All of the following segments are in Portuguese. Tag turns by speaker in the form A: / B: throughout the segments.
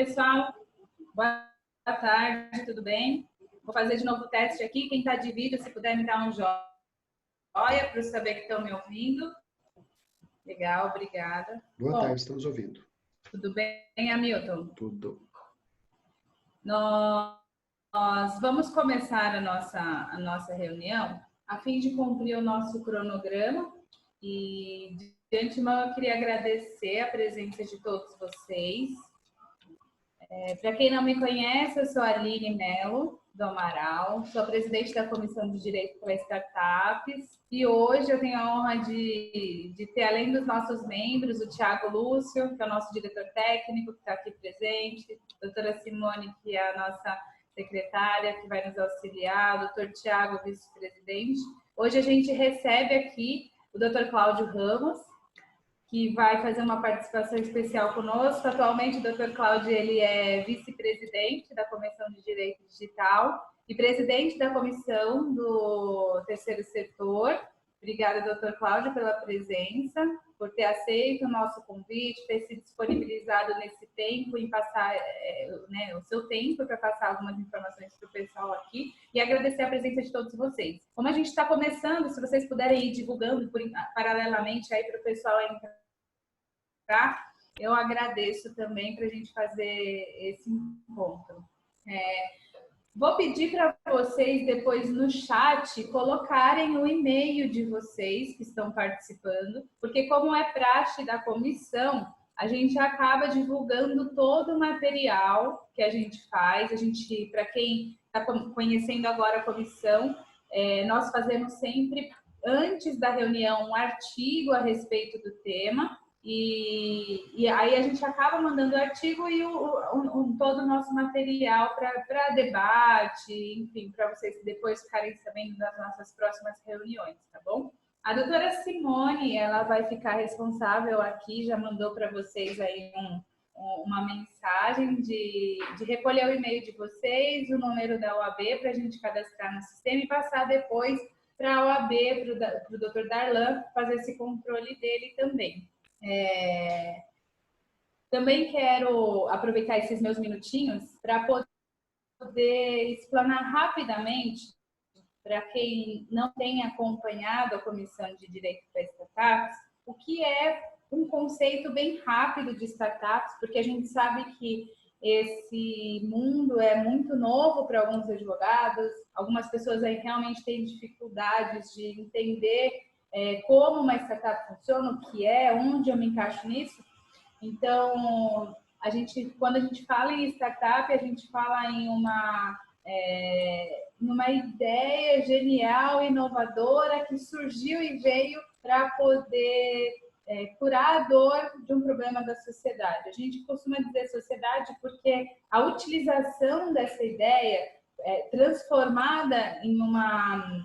A: Pessoal, boa tarde, tudo bem? Vou fazer de novo o teste aqui. Quem está de vídeo, se puder me dar um joinha para eu saber que estão me ouvindo. Legal, obrigada.
B: Boa tarde, estamos ouvindo.
A: Tudo bem, Hamilton?
B: Tudo.
A: Nós vamos começar a nossa reunião a fim de cumprir o nosso cronograma. E, de antemão, eu queria agradecer a presença de todos vocês. Para quem não me conhece, eu sou a Aline Mello, do Amaral, sou presidente da Comissão de Direito para Startups e hoje eu tenho a honra de ter, além dos nossos membros, o Thiago Lúcio, que é o nosso diretor técnico, que está aqui presente, a doutora Simone, que é a nossa secretária, que vai nos auxiliar, o doutor Thiago, vice-presidente. Hoje a gente recebe aqui o doutor Cláudio Ramos, que vai fazer uma participação especial conosco. Atualmente, o Dr. Cláudio ele é vice-presidente da Comissão de Direito Digital e presidente da Comissão do Terceiro Setor. Obrigada, Dr. Cláudio, pela presença, por ter aceito o nosso convite, ter se disponibilizado nesse tempo em passar o seu tempo para passar algumas informações para o pessoal aqui e agradecer a presença de todos vocês. Como a gente está começando, se vocês puderem ir divulgando paralelamente aí para o pessoal entrar, eu agradeço também para a gente fazer esse encontro. Vou pedir para vocês depois no chat colocarem o e-mail de vocês que estão participando, porque como é praxe da comissão, a gente acaba divulgando todo o material que a gente faz. Para quem está conhecendo agora a comissão, nós fazemos sempre, antes da reunião, um artigo a respeito do tema. E aí a gente acaba mandando o artigo e todo o nosso material para debate, enfim, para vocês depois ficarem sabendo das nossas próximas reuniões, tá bom? A doutora Simone, ela vai ficar responsável aqui, já mandou para vocês aí uma mensagem de recolher o e-mail de vocês, o número da OAB para a gente cadastrar no sistema e passar depois para a OAB, para o doutor Darlan, fazer esse controle dele também. Também quero aproveitar esses meus minutinhos para poder explanar rapidamente, para quem não tem acompanhado a Comissão de Direito para Startups, o que é um conceito bem rápido de startups, porque a gente sabe que esse mundo é muito novo para alguns advogados, algumas pessoas aí realmente têm dificuldades de entender como uma startup funciona, o que é, onde eu me encaixo nisso. Então, quando a gente fala em startup, a gente fala em uma ideia genial, inovadora, que surgiu e veio para poder curar a dor de um problema da sociedade. A gente costuma dizer sociedade porque a utilização dessa ideia transformada em uma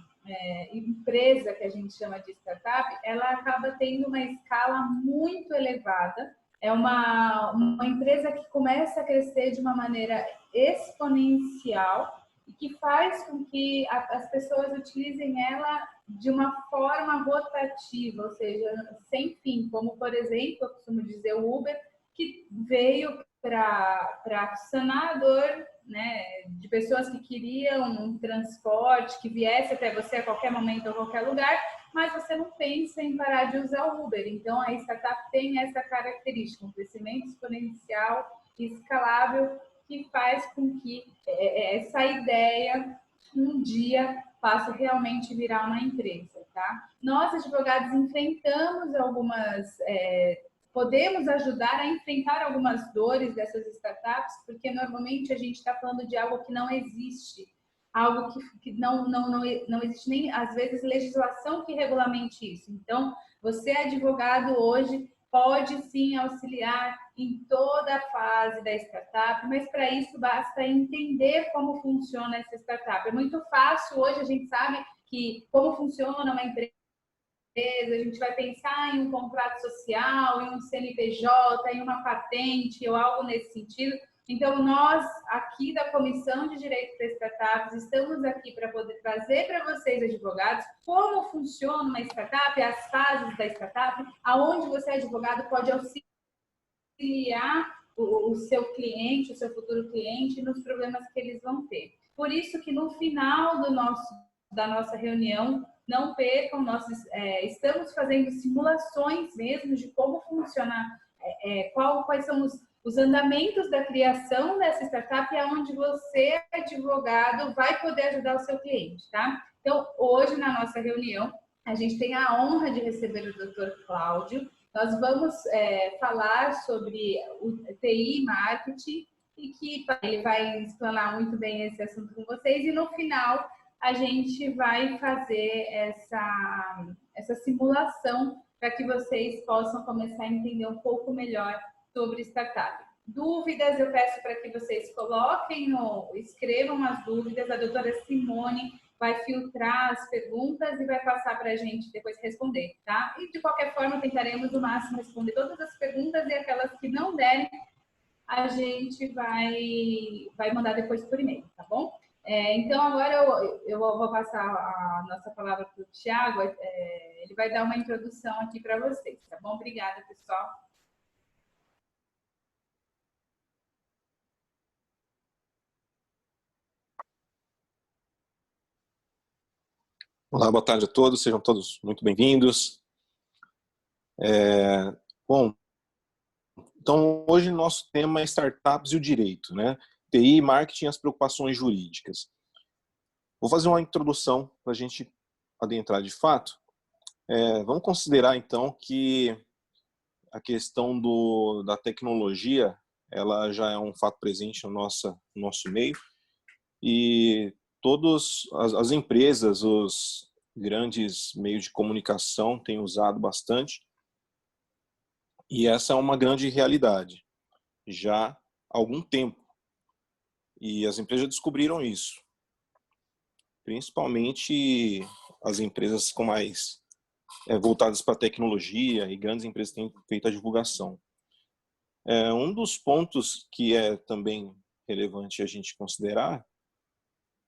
A: empresa que a gente chama de startup, ela acaba tendo uma escala muito elevada. É uma empresa que começa a crescer de uma maneira exponencial e que faz com que as pessoas utilizem ela de uma forma rotativa, ou seja, sem fim, como, por exemplo, eu costumo dizer o Uber, que veio para sanar a dor, né, de pessoas que queriam um transporte que viesse até você a qualquer momento ou qualquer lugar, mas você não pensa em parar de usar o Uber. Então, a startup tem essa característica, um crescimento exponencial e escalável, que faz com que essa ideia um dia passe realmente a virar uma empresa, tá? Nós, advogados, enfrentamos podemos ajudar a enfrentar algumas dores dessas startups, porque normalmente a gente está falando de algo que não existe, algo que não existe nem, às vezes, legislação que regulamente isso. Então, você, advogado, hoje pode sim auxiliar em toda a fase da startup, mas para isso basta entender como funciona essa startup. É muito fácil, hoje a gente sabe que como funciona uma empresa, a gente vai pensar em um contrato social, em um CNPJ, em uma patente ou algo nesse sentido. Então, nós aqui da Comissão de Direito para Startups estamos aqui para poder trazer para vocês, advogados, como funciona uma startup, as fases da startup, aonde você, advogado, pode auxiliar o seu cliente, o seu futuro cliente, nos problemas que eles vão ter. Por isso que no final da nossa reunião, não percam, estamos fazendo simulações mesmo de como funciona, quais são os andamentos da criação dessa startup e aonde você, advogado, vai poder ajudar o seu cliente, tá? Então, hoje na nossa reunião, a gente tem a honra de receber o Dr. Cláudio. Nós vamos falar sobre o TI Marketing e que ele vai explanar muito bem esse assunto com vocês. E no final, a gente vai fazer essa simulação para que vocês possam começar a entender um pouco melhor sobre startup. Dúvidas, eu peço para que vocês escrevam as dúvidas. A doutora Simone vai filtrar as perguntas e vai passar para a gente depois responder, tá? E de qualquer forma, tentaremos o máximo responder todas as perguntas e aquelas que não derem, a gente vai mandar depois por e-mail, tá bom? Então, agora eu vou passar a nossa palavra para o Thiago, ele vai dar uma introdução aqui para vocês, tá bom? Obrigada, pessoal.
B: Olá, boa tarde a todos, sejam todos muito bem-vindos. Bom, então hoje nosso tema é startups e o direito, né? TI, marketing e as preocupações jurídicas. Vou fazer uma introdução para a gente adentrar de fato. Vamos considerar então que a questão da tecnologia, ela já é um fato presente no nosso meio e todas as empresas, os grandes meios de comunicação têm usado bastante. E essa é uma grande realidade, já há algum tempo. E as empresas descobriram isso. Principalmente as empresas com mais voltadas para a tecnologia e grandes empresas têm feito a divulgação. Um dos pontos que é também relevante a gente considerar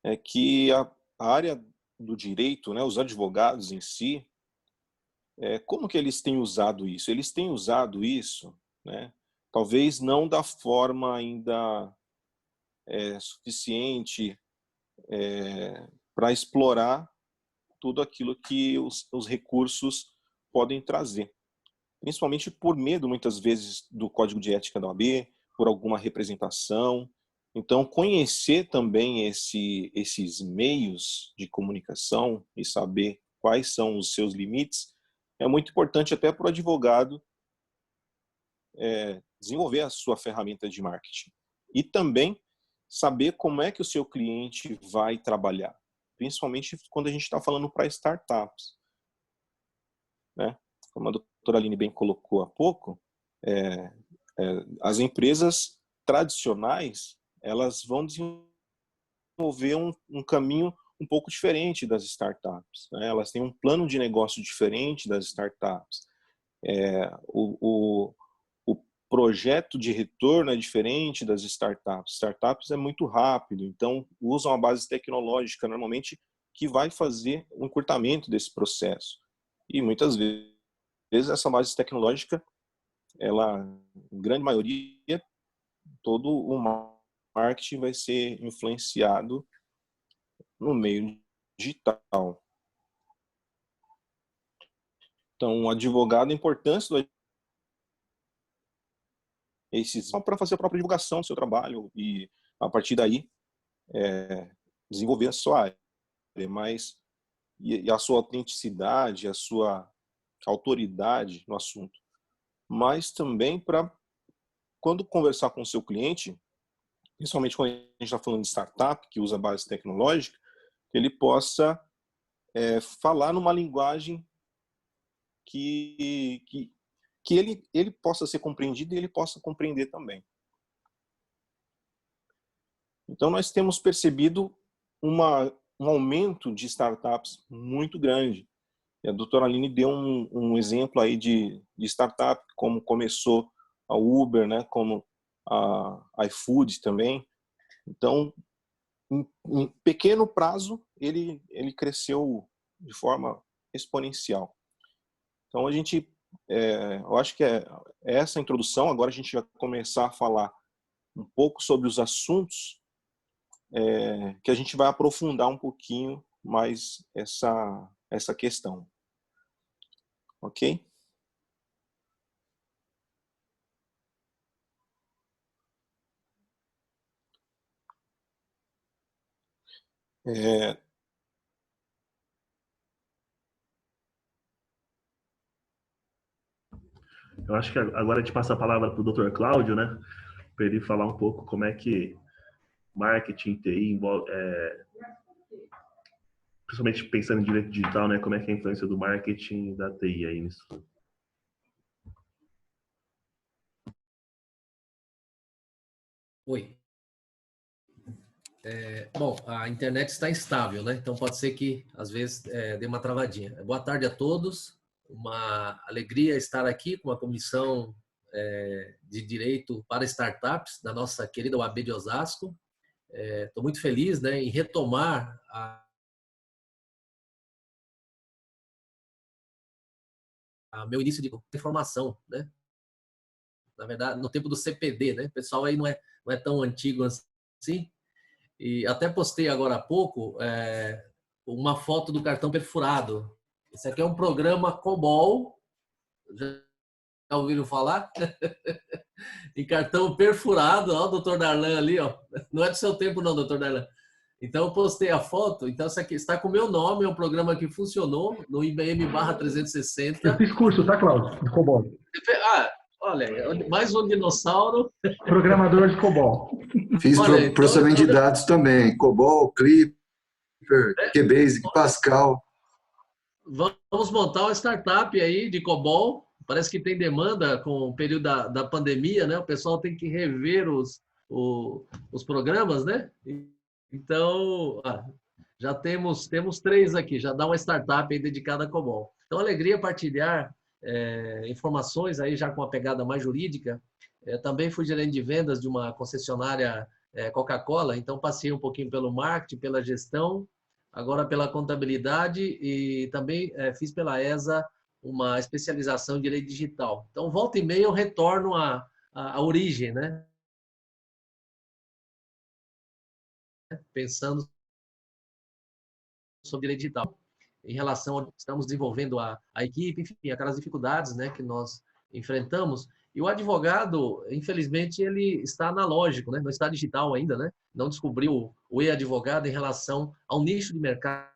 B: é que a área do direito, né, os advogados em si, como que eles têm usado isso? Eles têm usado isso, né, talvez não da forma ainda suficiente para explorar tudo aquilo que os recursos podem trazer. Principalmente por medo, muitas vezes, do Código de Ética da OAB, por alguma representação. Então, conhecer também esses meios de comunicação e saber quais são os seus limites é muito importante até para o advogado desenvolver a sua ferramenta de marketing. E também saber como é que o seu cliente vai trabalhar, principalmente quando a gente está falando para startups, né? Como a doutora Aline bem colocou há pouco, as empresas tradicionais, elas vão desenvolver um caminho um pouco diferente das startups, né? Elas têm um plano de negócio diferente das startups. O projeto de retorno é diferente das startups. Startups é muito rápido, então usam a base tecnológica normalmente que vai fazer um encurtamento desse processo. E muitas vezes essa base tecnológica, ela, em grande maioria, todo o marketing vai ser influenciado no meio digital. Então, o advogado, a importância do para fazer a própria divulgação do seu trabalho e, a partir daí, desenvolver a sua área, mas e a sua autenticidade, a sua autoridade no assunto. Mas também para, quando conversar com o seu cliente, principalmente quando a gente está falando de startup, que usa base tecnológica, que ele possa falar numa linguagem que ele possa ser compreendido e ele possa compreender também. Então, nós temos percebido um aumento de startups muito grande. E a doutora Aline deu um exemplo aí de startup, como começou a Uber, né, como a iFood também. Então, em pequeno prazo, ele cresceu de forma exponencial. Então, a gente eu acho que é essa introdução. Agora a gente vai começar a falar um pouco sobre os assuntos que a gente vai aprofundar um pouquinho mais essa questão. Ok?
C: Eu acho que agora a gente passa a palavra para o Dr. Cláudio, né? Para ele falar um pouco como é que marketing, TI, envolve, principalmente pensando em direito digital, né? Como é que é a influência do marketing e da TI aí nisso?
D: Oi. Bom, a internet está instável, né? Então pode ser que às vezes dê uma travadinha. Boa tarde a todos. Uma alegria estar aqui com a comissão de direito para startups da nossa querida UAB de Osasco. Estou muito feliz, né, em retomar meu início de formação, né? Na verdade, no tempo do CPD, né? O pessoal aí não é tão antigo assim. E até postei agora há pouco uma foto do cartão perfurado. Esse aqui é um programa COBOL. Já ouviram falar? Em cartão perfurado, ó, o doutor Darlan ali, ó. Não é do seu tempo não, doutor Darlan. Então eu postei a foto. Então isso aqui está com o meu nome, é um programa que funcionou no IBM/360.
E: Eu fiz curso, tá, Cláudio? De COBOL.
D: Ah, olha, mais um dinossauro.
E: Programador de COBOL.
F: Fiz
D: Olha,
F: processamento de dados também. COBOL, Clipper, QBasic,
D: Olha,
F: Pascal.
D: vamos montar uma startup aí de COBOL. Parece que tem demanda com o período da pandemia, né? O pessoal tem que rever os programas, né? Então, já temos 3 aqui, já dá uma startup aí dedicada a COBOL. Então, alegria partilhar informações aí já com a pegada mais jurídica. Também fui gerente de vendas de uma concessionária Coca-Cola, então passei um pouquinho pelo marketing, pela gestão, agora pela contabilidade e também fiz pela ESA uma especialização em direito digital. Então, volta e meia eu retorno à origem, né? Pensando sobre direito digital. Em relação a estamos desenvolvendo a equipe, enfim, aquelas dificuldades, né, que nós enfrentamos. E o advogado, infelizmente, ele está analógico, né? Não está digital ainda, né? Não descobriu o e-advogado em relação ao nicho de mercado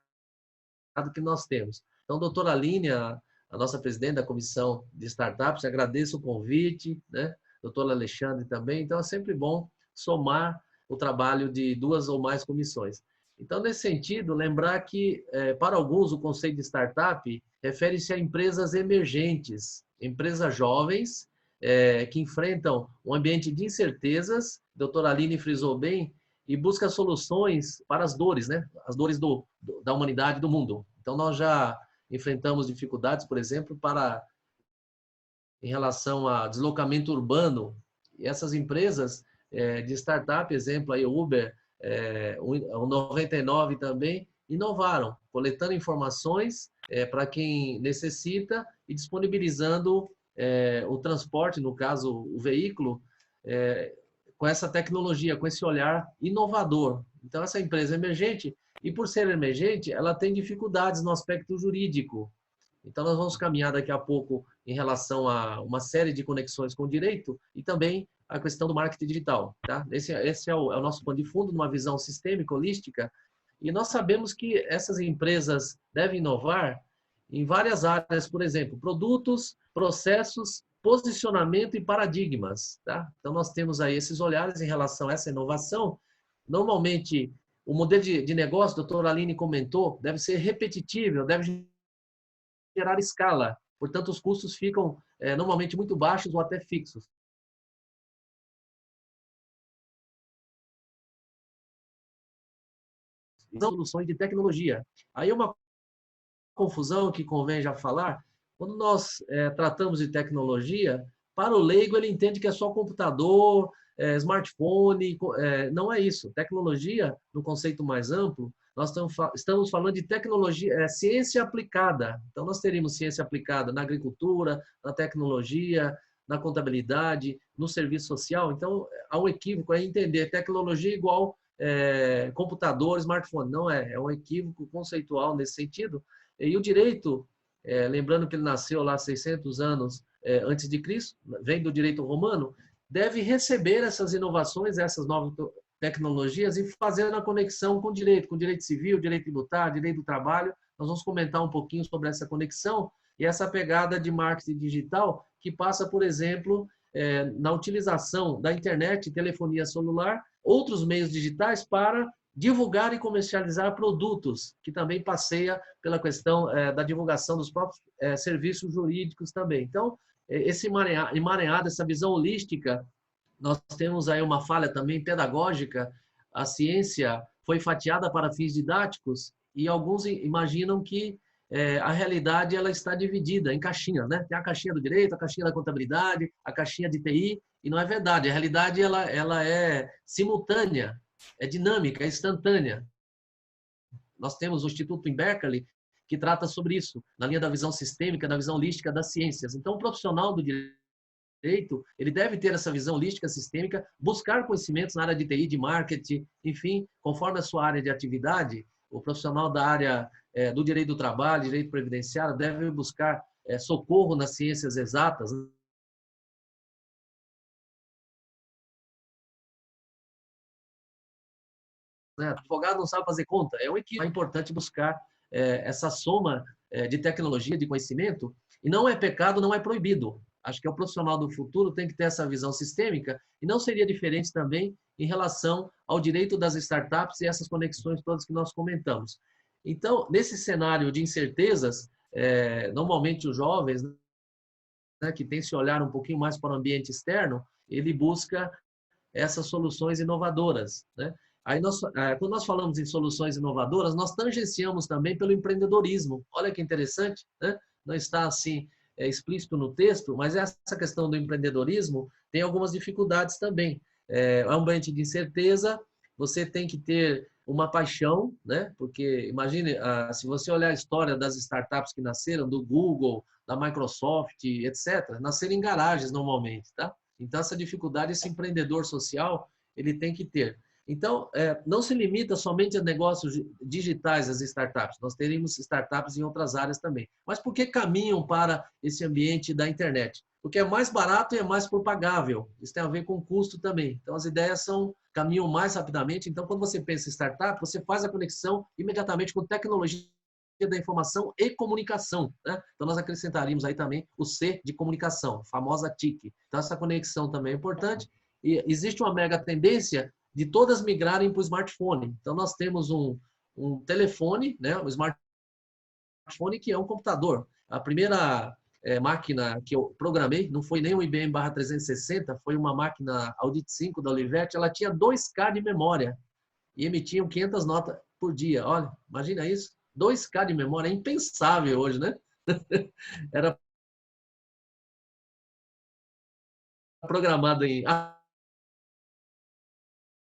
D: que nós temos. Então, doutora Aline, a nossa presidente da comissão de startups, agradeço o convite, né? Doutor Alexandre também. Então, é sempre bom somar o trabalho de 2 ou mais comissões. Então, nesse sentido, lembrar que, para alguns, o conceito de startup refere-se a empresas emergentes, empresas jovens, que enfrentam um ambiente de incertezas, a doutora Aline frisou bem, e busca soluções para as dores, né? As dores da humanidade, do mundo. Então, nós já enfrentamos dificuldades, por exemplo, em relação a deslocamento urbano. E essas empresas de startup, exemplo, aí Uber, o 99 também, inovaram, coletando informações para quem necessita e disponibilizando o transporte, no caso, o veículo, com essa tecnologia, com esse olhar inovador. Então, essa empresa é emergente, e por ser emergente, ela tem dificuldades no aspecto jurídico. Então, nós vamos caminhar daqui a pouco em relação a uma série de conexões com o direito e também a questão do marketing digital. Tá? Esse é o nosso pano de fundo, numa visão sistêmica, holística, e nós sabemos que essas empresas devem inovar em várias áreas, por exemplo, produtos, processos, posicionamento e paradigmas. Tá? Então, nós temos aí esses olhares em relação a essa inovação. Normalmente, o modelo de negócio, a doutora Aline comentou, deve ser repetitível, deve gerar escala. Portanto, os custos ficam normalmente muito baixos ou até fixos. Soluções de tecnologia. Aí é uma confusão que convém já falar. Quando nós tratamos de tecnologia, para o leigo ele entende que é só computador, smartphone, não é isso. Tecnologia, no conceito mais amplo, nós estamos falando de tecnologia, ciência aplicada. Então, nós teríamos ciência aplicada na agricultura, na tecnologia, na contabilidade, no serviço social. Então, há um equívoco aí entender tecnologia igual computador, smartphone. Não é um equívoco conceitual nesse sentido. E o direito, lembrando que ele nasceu lá 600 anos antes de Cristo, vem do direito romano, deve receber essas inovações, essas novas tecnologias e fazer a conexão com direito civil, direito tributário, direito do trabalho. Nós vamos comentar um pouquinho sobre essa conexão e essa pegada de marketing digital que passa, por exemplo, na utilização da internet, telefonia celular, outros meios digitais para divulgar e comercializar produtos, que também passeia pela questão da divulgação dos próprios serviços jurídicos também. Então, esse emaranhado, essa visão holística, nós temos aí uma falha também pedagógica. A ciência foi fatiada para fins didáticos e alguns imaginam que a realidade ela está dividida em caixinhas, né? Tem a caixinha do direito, a caixinha da contabilidade, a caixinha de TI, e não é verdade. A realidade ela é simultânea, é dinâmica, é instantânea. Nós temos o Instituto em Berkeley, que trata sobre isso, na linha da visão sistêmica, da visão holística das ciências. Então, o profissional do direito, ele deve ter essa visão holística, sistêmica, buscar conhecimentos na área de TI, de marketing, enfim, conforme a sua área de atividade. O profissional da área do direito do trabalho, direito previdenciário, deve buscar socorro nas ciências exatas, né? O advogado não sabe fazer conta, é um equívoco. É importante buscar essa soma de tecnologia, de conhecimento, e não é pecado, não é proibido. Acho que o profissional do futuro tem que ter essa visão sistêmica, e não seria diferente também em relação ao direito das startups e essas conexões todas que nós comentamos. Então, nesse cenário de incertezas, normalmente os jovens, né, que tem esse olhar um pouquinho mais para o ambiente externo, ele busca essas soluções inovadoras, né? Aí quando nós falamos em soluções inovadoras, nós tangenciamos também pelo empreendedorismo. Olha que interessante, né? Não está assim explícito no texto, mas essa questão do empreendedorismo tem algumas dificuldades também. É um ambiente de incerteza, você tem que ter uma paixão, né? Porque imagine, se você olhar a história das startups que nasceram, do Google, da Microsoft, etc., nasceram em garagens normalmente, tá? Então, essa dificuldade, esse empreendedor social, ele tem que ter. Então, não se limita somente a negócios digitais, as startups. Nós teríamos startups em outras áreas também. Mas por que caminham para esse ambiente da internet? Porque é mais barato e é mais propagável. Isso tem a ver com custo também. Então, as ideias caminham mais rapidamente. Então, quando você pensa em startup, você faz a conexão imediatamente com tecnologia da informação e comunicação, né? Então, nós acrescentaríamos aí também o C de comunicação, a famosa TIC. Então, essa conexão também é importante. E existe uma mega tendência de todas migrarem para o smartphone. Então, nós temos um telefone, né? Um smartphone que é um computador. A primeira máquina que eu programei não foi nem um IBM/360, foi uma máquina Audit 5 da Olivetti. Ela tinha 2K de memória e emitiam 500 notas por dia. Olha, imagina isso. 2K de memória é impensável hoje, né? Era programado em...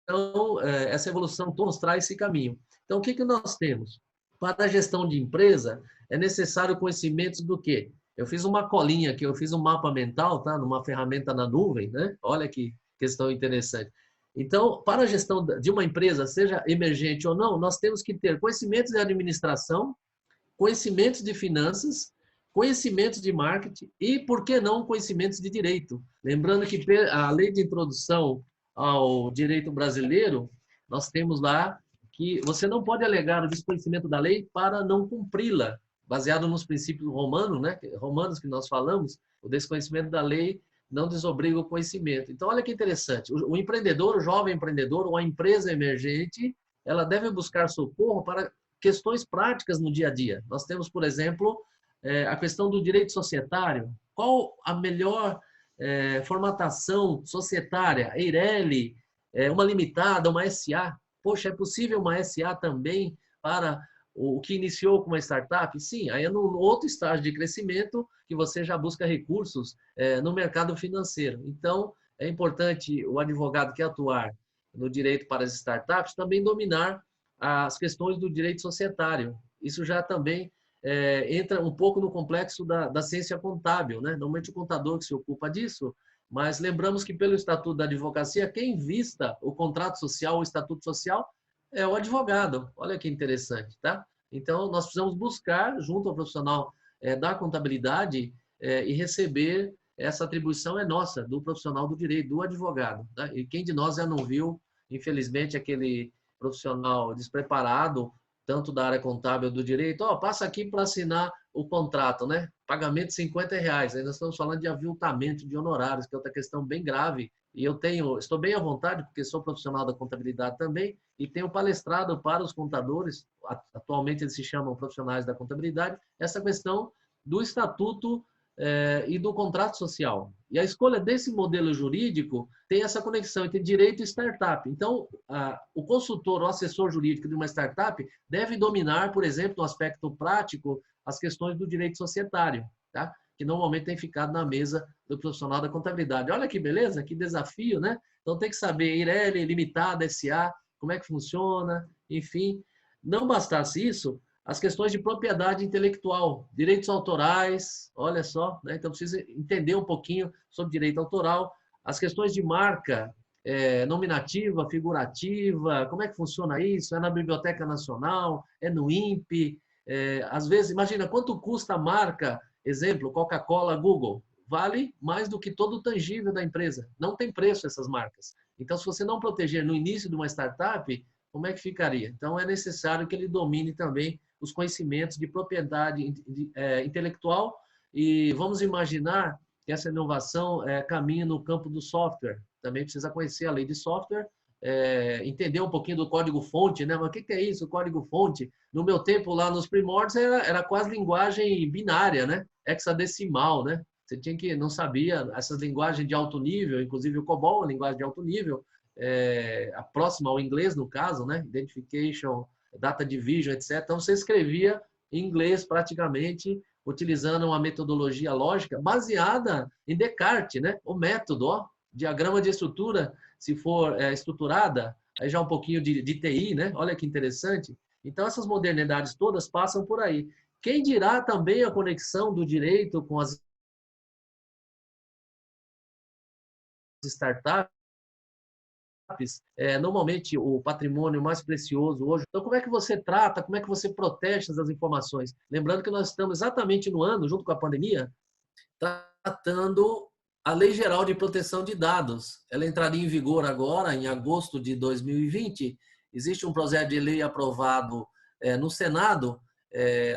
D: Então, essa evolução nos traz esse caminho. Então, o que nós temos? Para a gestão de empresa, é necessário conhecimentos do quê? Eu fiz uma colinha aqui, eu fiz um mapa mental, tá? Numa ferramenta na nuvem, né? Olha que questão interessante. Então, para a gestão de uma empresa, seja emergente ou não, nós temos que ter conhecimentos de administração, conhecimentos de finanças, conhecimentos de marketing e, por que não, conhecimentos de direito. Lembrando que a lei de introdução ao direito brasileiro, nós temos lá que você não pode alegar o desconhecimento da lei para não cumpri-la, baseado nos princípios romanos, né? Romanos que nós falamos, o desconhecimento da lei não desobriga o conhecimento. Então, olha que interessante, o empreendedor, o jovem empreendedor, ou a empresa emergente, ela deve buscar socorro para questões práticas no dia a dia. Nós temos, por exemplo, a questão do direito societário. Qual a melhor formatação societária? EIRELI, uma limitada, uma SA? Poxa, é possível uma SA também para o que iniciou com uma startup? Sim, aí é no outro estágio de crescimento que você já busca recursos no mercado financeiro. Então, é importante o advogado que atuar no direito para as startups também dominar as questões do direito societário. Isso já também entra um pouco no complexo da ciência contábil, né? Normalmente o contador que se ocupa disso, mas lembramos que pelo Estatuto da Advocacia, quem vista o contrato social, o Estatuto Social, é o advogado. Olha que interessante, tá? Então, nós precisamos buscar, junto ao profissional da contabilidade, e receber essa atribuição é nossa, do profissional do direito, do advogado. Tá? E quem de nós já não viu, infelizmente, aquele profissional despreparado, tanto da área contábil do direito, passa aqui para assinar o contrato, né? Pagamento de R$50. Aí nós estamos falando de aviltamento de honorários, que é outra questão bem grave. E estou bem à vontade, porque sou profissional da contabilidade também, e tenho palestrado para os contadores, atualmente eles se chamam profissionais da contabilidade, essa questão do estatuto e do contrato social. E a escolha desse modelo jurídico tem essa conexão entre direito e startup. Então, o consultor ou assessor jurídico de uma startup deve dominar, por exemplo, no aspecto prático, as questões do direito societário, tá? Que normalmente tem ficado na mesa do profissional da contabilidade. Olha que beleza, que desafio, né? Então tem que saber IRL, limitada, SA, como é que funciona, enfim. Não bastasse isso, as questões de propriedade intelectual, direitos autorais, olha só, né? Então precisa entender um pouquinho sobre direito autoral, as questões de marca nominativa, figurativa, como é que funciona isso? É na Biblioteca Nacional, é no INPE, às vezes, imagina quanto custa a marca, exemplo, Coca-Cola, Google, vale mais do que todo o tangível da empresa, não tem preço essas marcas. Então, se você não proteger no início de uma startup, como é que ficaria? Então, é necessário que ele domine também os conhecimentos de propriedade intelectual e vamos imaginar que essa inovação caminha no campo do software. Também precisa conhecer a lei de software, entender um pouquinho do código-fonte, né? Mas o que é isso, o código-fonte? No meu tempo, lá nos primórdios, era quase linguagem binária, né? Hexadecimal, né? Você tinha que, não sabia essas linguagens de alto nível, inclusive o COBOL, a linguagem de alto nível, a próxima ao inglês, no caso, né? Identification, Data Division, etc. Então, você escrevia em inglês praticamente, utilizando uma metodologia lógica baseada em Descartes, né? O método, diagrama de estrutura, se for estruturada, aí já um pouquinho de TI, né? Olha que interessante. Então, essas modernidades todas passam por aí. Quem dirá também a conexão do direito com as startups? Normalmente o patrimônio mais precioso hoje. Então, como é que você trata, como é que você protege essas informações? Lembrando que nós estamos exatamente no ano, junto com a pandemia, tratando a Lei Geral de Proteção de Dados. Ela entraria em vigor agora, em agosto de 2020. Existe um projeto de lei aprovado no Senado,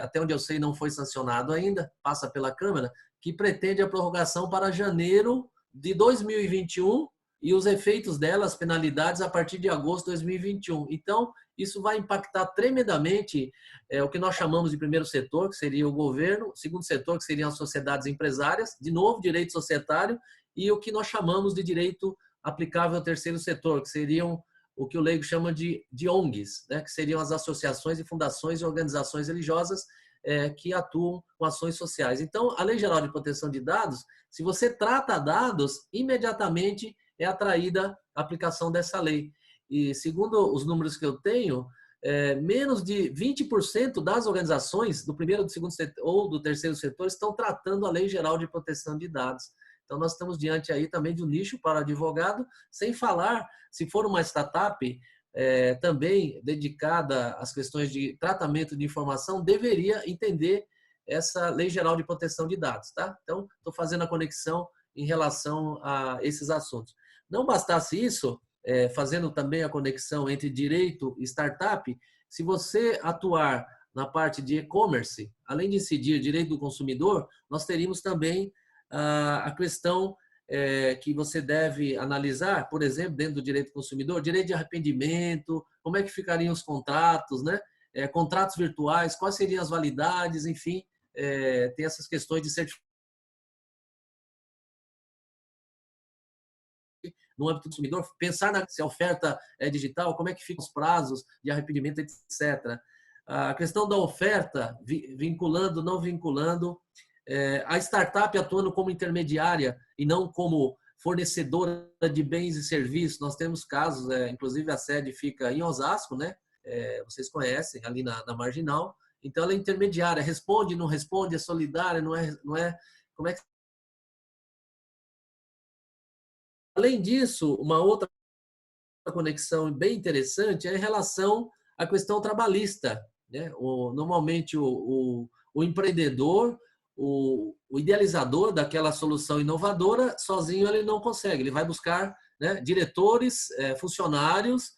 D: até onde eu sei não foi sancionado ainda, passa pela Câmara, que pretende a prorrogação para janeiro de 2021 e os efeitos dela, as penalidades, a partir de agosto de 2021. Então, isso vai impactar tremendamente o que nós chamamos de primeiro setor, que seria o governo, segundo setor, que seriam as sociedades empresárias, de novo, direito societário, e o que nós chamamos de direito aplicável ao terceiro setor, que seriam o que o leigo chama de ONGs, né? Que seriam as associações e fundações e organizações religiosas que atuam com ações sociais. Então, a Lei Geral de Proteção de Dados, se você trata dados, imediatamente é atraída a aplicação dessa lei. E, segundo os números que eu tenho, menos de 20% das organizações do primeiro, do segundo setor, ou do terceiro setor estão tratando a Lei Geral de Proteção de Dados. Então, nós estamos diante aí também de um nicho para advogado, sem falar, se for uma startup também dedicada às questões de tratamento de informação, deveria entender essa Lei Geral de Proteção de Dados, tá? Então, estou fazendo a conexão em relação a esses assuntos. Não bastasse isso, fazendo também a conexão entre direito e startup, se você atuar na parte de e-commerce, além de incidir direito do consumidor, nós teríamos também a questão que você deve analisar, por exemplo, dentro do direito do consumidor, direito de arrependimento, como é que ficariam os contratos, né? Contratos virtuais, quais seriam as validades, enfim, tem essas questões de certificação no âmbito do consumidor, pensar se a oferta é digital, como é que ficam os prazos de arrependimento, etc. A questão da oferta, vinculando, não vinculando, a startup atuando como intermediária e não como fornecedora de bens e serviços. Nós temos casos, inclusive a sede fica em Osasco, né? vocês conhecem, ali na Marginal. Então, ela é intermediária, responde, não responde, é solidária, não é, como é que... Além disso, uma outra conexão bem interessante é em relação à questão trabalhista, né? Normalmente, o empreendedor, o idealizador daquela solução inovadora, sozinho ele não consegue, ele vai buscar, né, diretores, funcionários,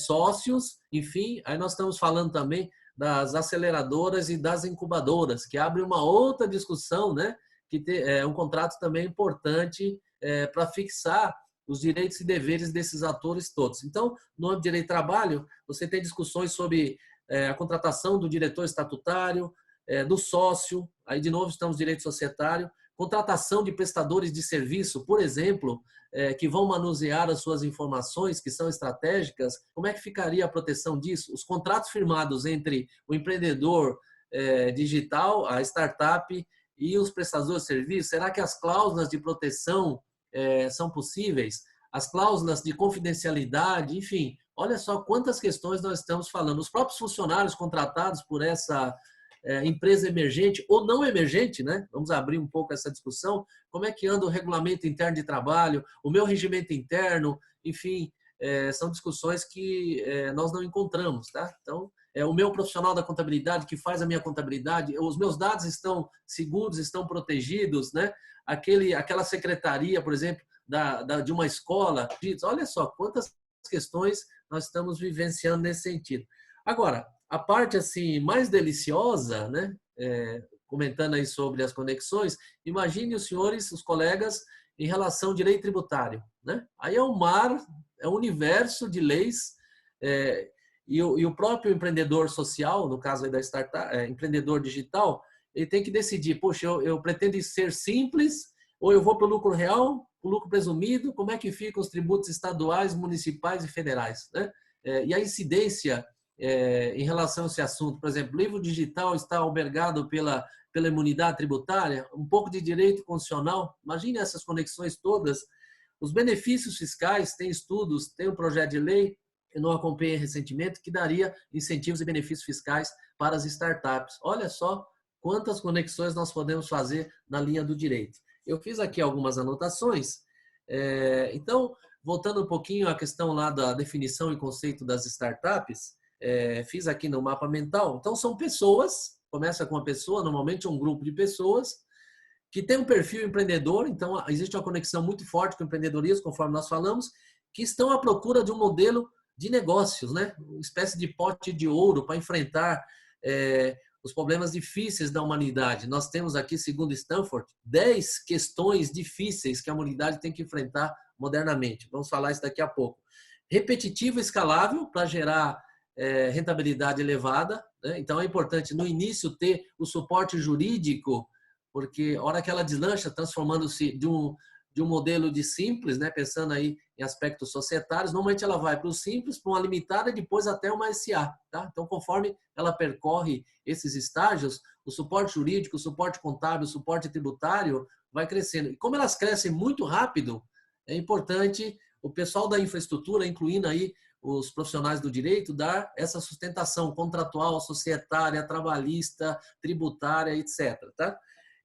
D: sócios, enfim. Aí nós estamos falando também das aceleradoras e das incubadoras, que abre uma outra discussão, né? Que é um contrato também importante para fixar os direitos e deveres desses atores todos. Então, no âmbito de direito de trabalho, você tem discussões sobre a contratação do diretor estatutário, do sócio, aí de novo estamos no direito societário, contratação de prestadores de serviço, por exemplo, que vão manusear as suas informações, que são estratégicas. Como é que ficaria a proteção disso? Os contratos firmados entre o empreendedor digital, a startup e os prestadores de serviço, será que as cláusulas de proteção são possíveis? As cláusulas de confidencialidade, enfim, olha só quantas questões nós estamos falando. Os próprios funcionários contratados por essa empresa emergente ou não emergente, né? Vamos abrir um pouco essa discussão. Como é que anda o regulamento interno de trabalho, o meu regimento interno, enfim, são discussões que nós não encontramos, tá? Então, o meu profissional da contabilidade que faz a minha contabilidade, os meus dados estão seguros, estão protegidos, né? Aquela secretaria, por exemplo, de uma escola, olha só quantas questões nós estamos vivenciando nesse sentido. Agora, a parte assim mais deliciosa, né? Comentando aí sobre as conexões, imagine os senhores, os colegas, em relação ao direito tributário, né? Aí é um mar, é um universo de leis, e o próprio empreendedor social, no caso aí da startup, empreendedor digital, ele tem que decidir, poxa, eu pretendo ser simples, ou eu vou para o lucro real, o lucro presumido, como é que ficam os tributos estaduais, municipais e federais, né? E a incidência em relação a esse assunto, por exemplo, o livro digital está albergado pela imunidade tributária, um pouco de direito constitucional, imagine essas conexões todas. Os benefícios fiscais, tem estudos, tem um projeto de lei, eu não acompanhei recentemente, que daria incentivos e benefícios fiscais para as startups. Olha só quantas conexões nós podemos fazer na linha do direito. Eu fiz aqui algumas anotações. Então, voltando um pouquinho à questão lá da definição e conceito das startups, fiz aqui no mapa mental. Então, são pessoas, começa com uma pessoa, normalmente um grupo de pessoas, que tem um perfil empreendedor, então existe uma conexão muito forte com o empreendedorismo, conforme nós falamos, que estão à procura de um modelo de negócios, né? Uma espécie de pote de ouro para enfrentar os problemas difíceis da humanidade. Nós temos aqui, segundo Stanford, 10 questões difíceis que a humanidade tem que enfrentar modernamente. Vamos falar isso daqui a pouco. Repetitivo e escalável para gerar rentabilidade elevada, né? Então é importante no início ter o suporte jurídico, porque a hora que ela deslancha, transformando-se de um modelo de simples, né? Pensando aí em aspectos societários, normalmente ela vai para o simples, para uma limitada e depois até uma SA. Tá? Então, conforme ela percorre esses estágios, o suporte jurídico, o suporte contábil, o suporte tributário vai crescendo. E como elas crescem muito rápido, é importante o pessoal da infraestrutura, incluindo aí os profissionais do direito, dar essa sustentação contratual, societária, trabalhista, tributária, etc. Tá?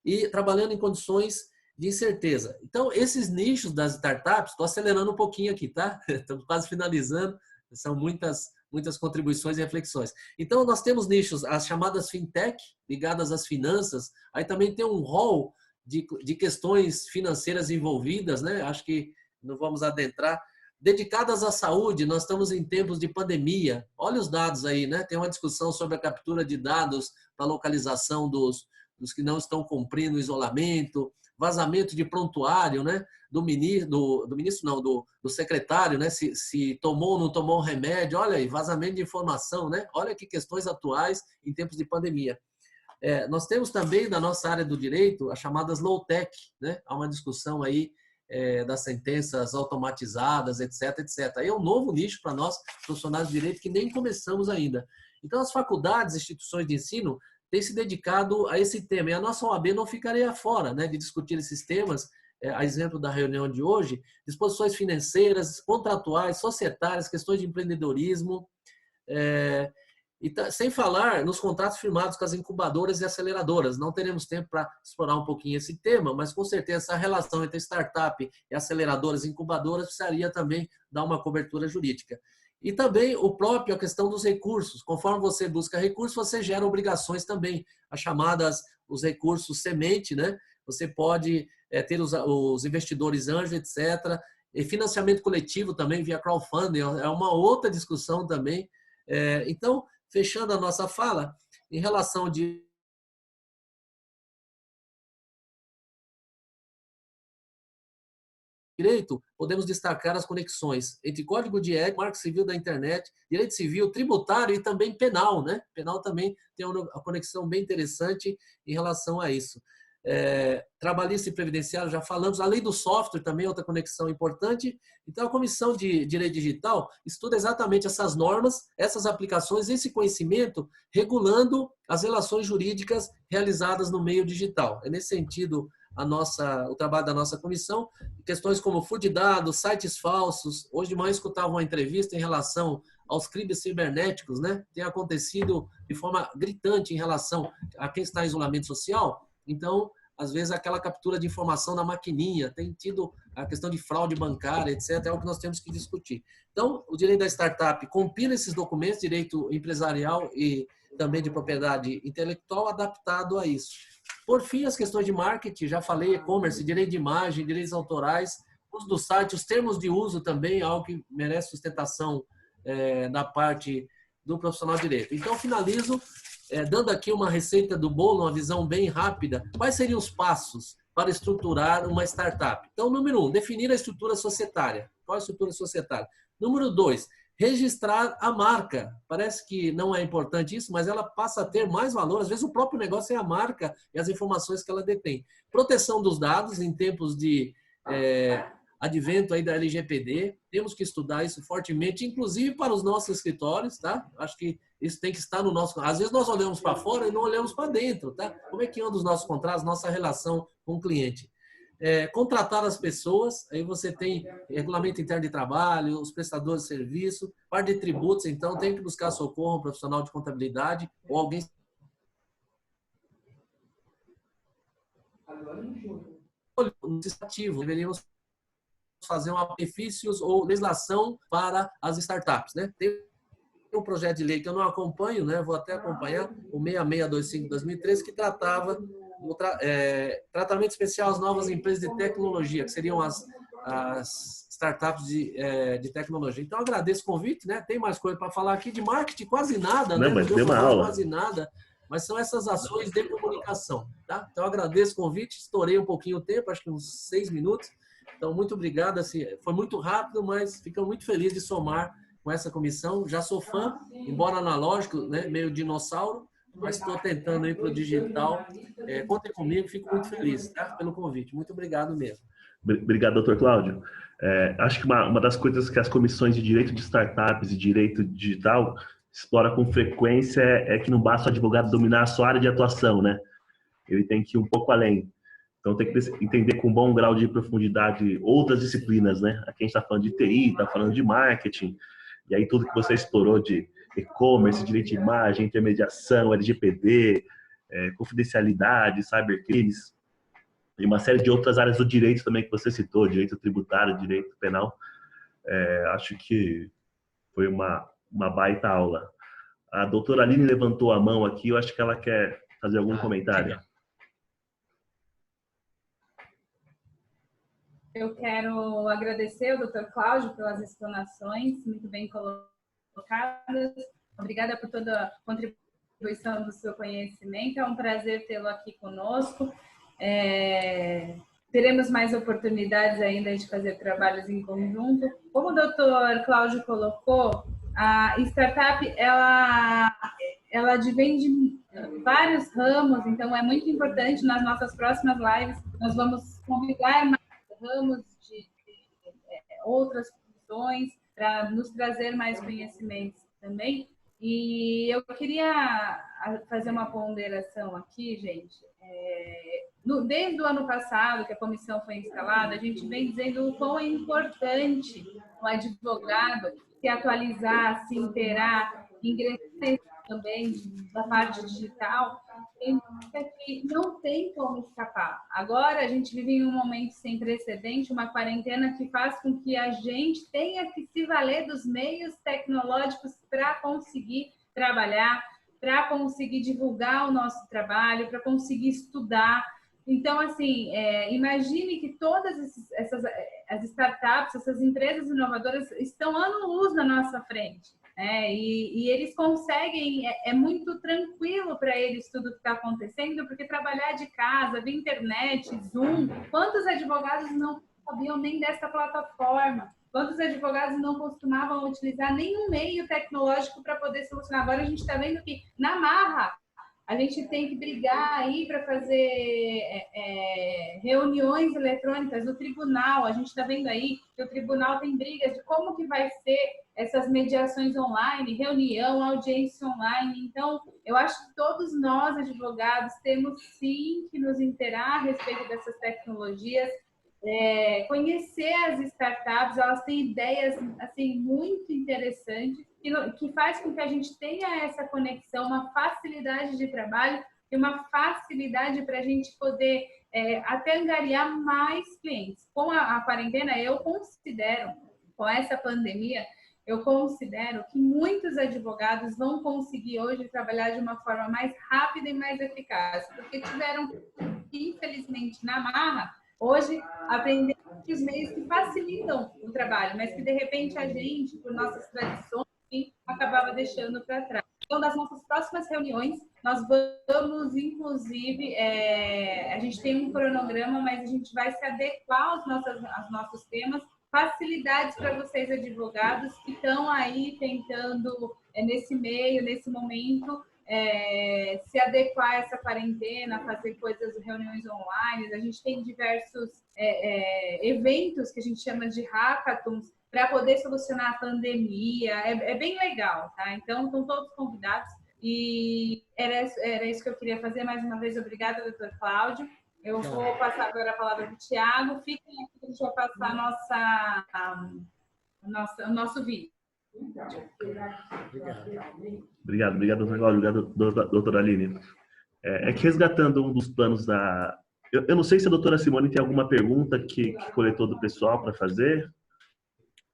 D: E trabalhando em condições de incerteza. Então, esses nichos das startups, estou acelerando um pouquinho aqui, tá? Estamos quase finalizando, são muitas contribuições e reflexões. Então, nós temos nichos, as chamadas fintech, ligadas às finanças, aí também tem um rol de questões financeiras envolvidas, né? Acho que não vamos adentrar. Dedicadas à saúde, nós estamos em tempos de pandemia. Olha os dados aí, né? Tem uma discussão sobre a captura de dados para localização dos que não estão cumprindo o isolamento, vazamento de prontuário, né? Do secretário, né? Se tomou ou não tomou um remédio, olha aí, vazamento de informação, né? Olha que questões atuais em tempos de pandemia. Nós temos também da nossa área do direito as chamadas low-tech, né? Há uma discussão aí das sentenças automatizadas, etc, etc. Aí é um novo nicho para nós, profissionais de direito, que nem começamos ainda. Então, as faculdades, instituições de ensino têm se dedicado a esse tema. E a nossa OAB não ficaria fora, né, de discutir esses temas, a exemplo da reunião de hoje, disposições financeiras, contratuais, societárias, questões de empreendedorismo, Sem falar nos contratos firmados com as incubadoras e aceleradoras. Não teremos tempo para explorar um pouquinho esse tema, mas com certeza essa relação entre startup e aceleradoras e incubadoras precisaria também dar uma cobertura jurídica. E também a questão dos recursos. Conforme você busca recursos, você gera obrigações também, os recursos semente, né? Você pode ter os investidores anjos, etc. E financiamento coletivo também via crowdfunding é uma outra discussão também. Então, fechando a nossa fala, em relação de direito, podemos destacar as conexões entre Código de Ética, Marco Civil da Internet, Direito Civil, Tributário e também Penal, né? Penal também tem uma conexão bem interessante em relação a isso. Trabalhista e previdenciário, já falamos. A lei do software também é outra conexão importante. Então, a Comissão de Direito Digital estuda exatamente essas normas, essas aplicações, esse conhecimento, regulando as relações jurídicas realizadas no meio digital. É nesse sentido o trabalho da nossa comissão. Questões como furto de dados, sites falsos. Hoje de manhã escutava uma entrevista em relação aos crimes cibernéticos, né? Tem acontecido de forma gritante em relação a quem está em isolamento social. Então, às vezes, aquela captura de informação na maquininha, tem tido a questão de fraude bancária, etc., é algo que nós temos que discutir. Então, o direito da startup compila esses documentos, direito empresarial e também de propriedade intelectual, adaptado a isso. Por fim, as questões de marketing, já falei, e-commerce, direito de imagem, direitos autorais, uso do site, os termos de uso também, algo que merece sustentação da parte do profissional de direito. Então, finalizo dando aqui uma receita do bolo, uma visão bem rápida. Quais seriam os passos para estruturar uma startup? Então, número 1, definir a estrutura societária. Qual é a estrutura societária? Número 2, registrar a marca. Parece que não é importante isso, mas ela passa a ter mais valor. Às vezes, o próprio negócio é a marca e as informações que ela detém. Proteção dos dados em tempos de advento aí da LGPD. Temos que estudar isso fortemente, inclusive para os nossos escritórios, tá? Acho que isso tem que estar no nosso... Às vezes nós olhamos para fora e não olhamos para dentro, tá? Como é que andam os nossos contratos, nossa relação com o cliente? Contratar as pessoas, aí você tem regulamento interno de trabalho, os prestadores de serviço, parte de tributos, então tem que buscar socorro, um profissional de contabilidade ou alguém... Ativo, deveríamos fazer benefícios ou legislação para as startups, né? Tem um projeto de lei que eu não acompanho, né? Vou até acompanhar, o 6625/2013, que tratava do tratamento especial às novas empresas de tecnologia, que seriam as startups de tecnologia. Então, agradeço o convite, né? Tem mais coisa para falar aqui de marketing, quase nada, né?
C: Não, mas deu uma aula.
D: Quase nada, mas são essas ações de comunicação, tá? Então, agradeço o convite, estourei um pouquinho o tempo, acho que uns 6 minutos. Então, muito obrigado. Assim, foi muito rápido, mas fico muito feliz de somar com essa comissão. Já sou fã, embora analógico, né, meio dinossauro, mas estou tentando ir para o digital. Contem comigo, fico muito feliz, tá, pelo convite. Muito obrigado mesmo.
C: Obrigado, doutor Cláudio. Acho que uma das coisas que as comissões de direito de startups e direito digital explora com frequência é que não basta o advogado dominar a sua área de atuação, né? Ele tem que ir um pouco além. Então, tem que entender com um bom grau de profundidade outras disciplinas, né? Aqui a gente está falando de TI, está falando de marketing, e aí tudo que você explorou de e-commerce, direito de imagem, intermediação, LGPD, confidencialidade, cybercrimes, e uma série de outras áreas do direito também que você citou, direito tributário, direito penal. Acho que foi uma baita aula. A doutora Aline levantou a mão aqui, eu acho que ela quer fazer algum comentário.
A: Eu quero agradecer ao Dr. Cláudio pelas explanações, muito bem colocadas. Obrigada por toda a contribuição do seu conhecimento. É um prazer tê-lo aqui conosco. Teremos mais oportunidades ainda de fazer trabalhos em conjunto. Como o Dr. Cláudio colocou, a startup ela advém de vários ramos, então é muito importante nas nossas próximas lives nós vamos convidar mais ramos de outras funções para nos trazer mais conhecimentos também. E eu queria fazer uma ponderação aqui, gente. Desde o ano passado, que a comissão foi instalada, a gente vem dizendo o quão é importante o advogado se atualizar, se inteirar, ingressei também da parte digital, que não tem como escapar. Agora a gente vive em um momento sem precedente, uma quarentena que faz com que a gente tenha que se valer dos meios tecnológicos para conseguir trabalhar, para conseguir divulgar o nosso trabalho, para conseguir estudar. Então, assim, imagine que todas as startups, essas empresas inovadoras estão ano-luz na nossa frente. E eles conseguem, é muito tranquilo para eles tudo que está acontecendo, porque trabalhar de casa, via internet, Zoom, quantos advogados não sabiam nem dessa plataforma? Quantos advogados não costumavam utilizar nenhum meio tecnológico para poder solucionar? Agora a gente está vendo que na marra a gente tem que brigar aí para fazer reuniões eletrônicas no tribunal. A gente está vendo aí que o tribunal tem brigas de como que vai ser essas mediações online, reunião, audiência online. Então, eu acho que todos nós, advogados, temos sim que nos inteirar a respeito dessas tecnologias, conhecer as startups. Elas têm ideias assim muito interessantes, que faz com que a gente tenha essa conexão, uma facilidade de trabalho e uma facilidade para a gente poder até angariar mais clientes. Com a quarentena, eu considero, com essa pandemia, eu considero que muitos advogados vão conseguir hoje trabalhar de uma forma mais rápida e mais eficaz, porque tiveram, infelizmente, na marra, hoje, aprender os meios que facilitam o trabalho, mas que, de repente, a gente, por nossas tradições, acabava deixando para trás. Então, das nossas próximas reuniões, nós vamos, inclusive, a gente tem um cronograma, mas a gente vai se adequar aos nossos temas, facilidades para vocês, advogados, que estão aí tentando, nesse meio, nesse momento, se adequar a essa quarentena, fazer reuniões online. A gente tem diversos eventos que a gente chama de hackathons, para poder solucionar a pandemia. É bem legal, tá? Então, estão todos convidados. E era isso que eu queria fazer. Mais uma vez, obrigada, doutor Cláudio. Eu vou passar agora a palavra para o Thiago. Fiquem aqui, a gente vai passar o nosso vídeo.
C: Obrigado, doutor Cláudio. Obrigado, doutora Aline. Que resgatando um dos planos da... Eu não sei se a doutora Simone tem alguma pergunta que coletou do pessoal para fazer.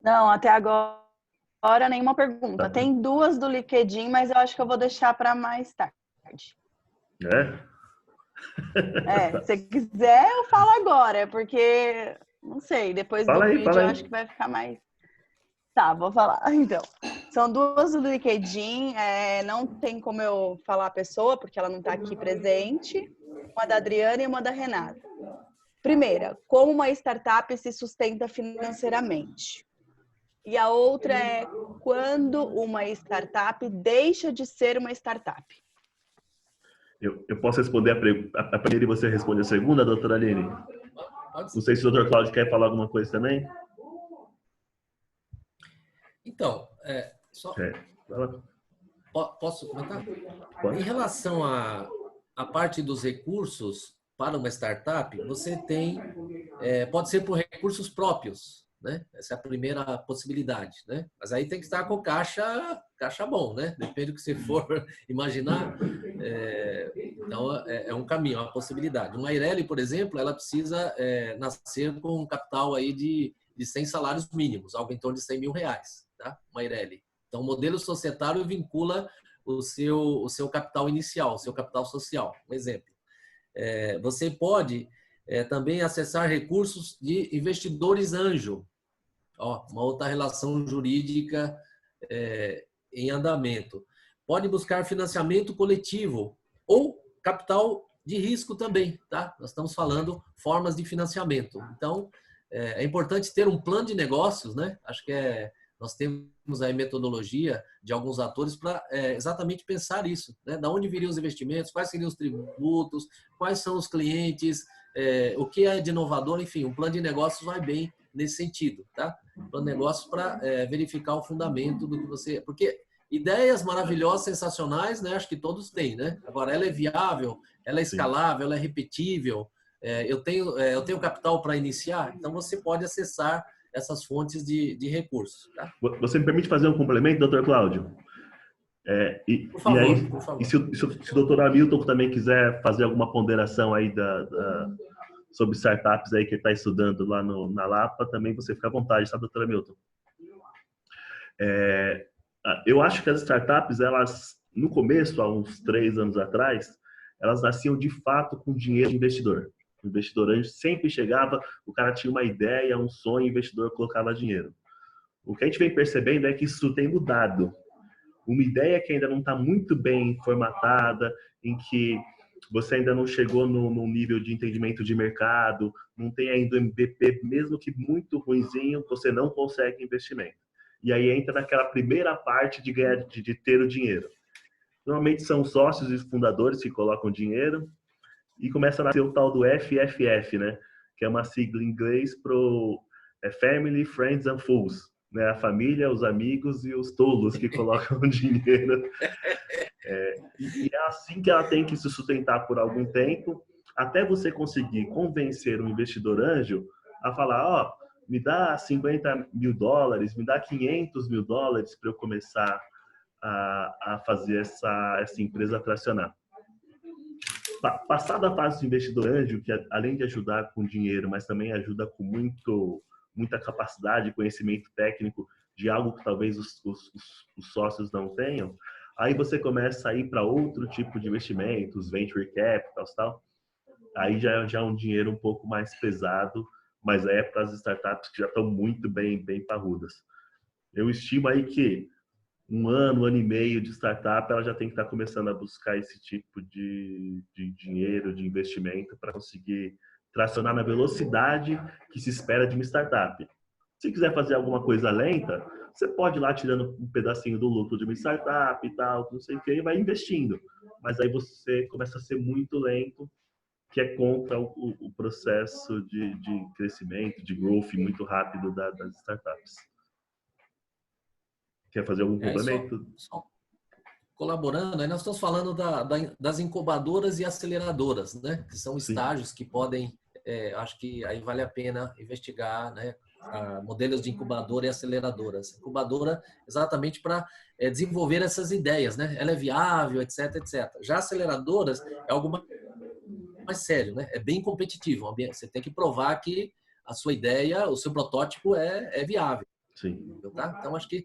G: Não, até agora nenhuma pergunta. Tá. Tem duas do LinkedIn, mas eu acho que eu vou deixar para mais tarde. Se quiser, eu falo agora, porque, não sei, depois do vídeo eu acho que vai ficar mais... Tá, vou falar. Então, são duas do LinkedIn, não tem como eu falar a pessoa, porque ela não está aqui presente. Uma da Adriana e uma da Renata. Primeira, como uma startup se sustenta financeiramente? E a outra é quando uma startup deixa de ser uma startup.
C: Eu posso responder a primeira e você responde a segunda, doutora Aline? Não sei se o doutor Cláudio quer falar alguma coisa também.
D: Então, posso comentar? Pode. Em relação à parte dos recursos para uma startup, você tem, pode ser por recursos próprios. Né? Essa é a primeira possibilidade, né? Mas aí tem que estar com caixa bom, né? Depende do que você for imaginar. Então, é um caminho, é uma possibilidade. Uma Aireli, por exemplo, ela precisa nascer com um capital aí de 100 salários mínimos, algo em torno de R$100 mil, tá? Uma Aireli. Então, o modelo societário vincula o seu capital inicial, o seu capital social. Um exemplo. Você pode também acessar recursos de investidores anjo. Uma outra relação jurídica em andamento. Pode buscar financiamento coletivo ou capital de risco também, tá? Nós estamos falando formas de financiamento. Então, é importante ter um plano de negócios, né? Acho que nós temos aí metodologia de alguns atores para exatamente pensar isso, né? Da onde viriam os investimentos, quais seriam os tributos, quais são os clientes, o que é de inovador, enfim, um plano de negócios vai bem nesse sentido, tá? Plano de negócios para verificar o fundamento do que você... Porque ideias maravilhosas, sensacionais, né? Acho que todos têm, né? Agora, ela é viável, ela é escalável, ela é repetível, eu tenho capital para iniciar, então você pode acessar essas fontes de recursos, tá?
C: Você me permite fazer um complemento, doutor Cláudio? Por favor, e aí, por favor. E se o doutor Hamilton também quiser fazer alguma ponderação aí sobre startups aí que ele está estudando lá na Lapa, também você fica à vontade, tá, doutor Hamilton? Eu acho que as startups, elas, no começo, há uns 3 anos atrás, elas nasciam de fato com dinheiro de investidor. O investidor anjo sempre chegava, o cara tinha uma ideia, um sonho, o investidor colocava dinheiro. O que a gente vem percebendo é que isso tem mudado. Uma ideia que ainda não está muito bem formatada, em que você ainda não chegou no nível de entendimento de mercado, não tem ainda o MVP, mesmo que muito ruinzinho, você não consegue investimento. E aí entra naquela primeira parte de ganhar, de ter o dinheiro. Normalmente são sócios e fundadores que colocam dinheiro e começa a nascer o tal do FFF, né? Que é uma sigla em inglês pro Family, Friends and Fools, né? A família, os amigos e os tolos que colocam dinheiro. E é assim que ela tem que se sustentar por algum tempo, até você conseguir convencer um investidor anjo a falar, me dá $50 mil, me dá $500 mil para eu começar a fazer essa empresa tracionar. Passada a fase do investidor anjo, que além de ajudar com dinheiro, mas também ajuda com muita capacidade, conhecimento técnico de algo que talvez os sócios não tenham, aí você começa a ir para outro tipo de investimentos, venture capital e tal. Aí já é um dinheiro um pouco mais pesado, mas é para as startups que já estão muito bem parrudas. Eu estimo aí que 1 ano, 1 ano e meio de startup, ela já tem que estar começando a buscar esse tipo de dinheiro, de investimento para conseguir tracionar na velocidade que se espera de uma startup. Se quiser fazer alguma coisa lenta, você pode ir lá tirando um pedacinho do lucro de uma startup e tal, não sei o que, e vai investindo. Mas aí você começa a ser muito lento, que é contra o processo de crescimento, de growth muito rápido das startups. Quer fazer algum complemento?
D: Só colaborando, aí nós estamos falando das incubadoras e aceleradoras, né? Que são estágios que podem, acho que aí vale a pena investigar, né? Modelos de incubadora e aceleradoras. Incubadora exatamente para desenvolver essas ideias, né? Ela é viável, etc, etc. Já aceleradoras é algo mais sério, né? É bem competitivo. Você tem que provar que a sua ideia, o seu protótipo é viável.
C: Sim.
D: Tá? Então, acho que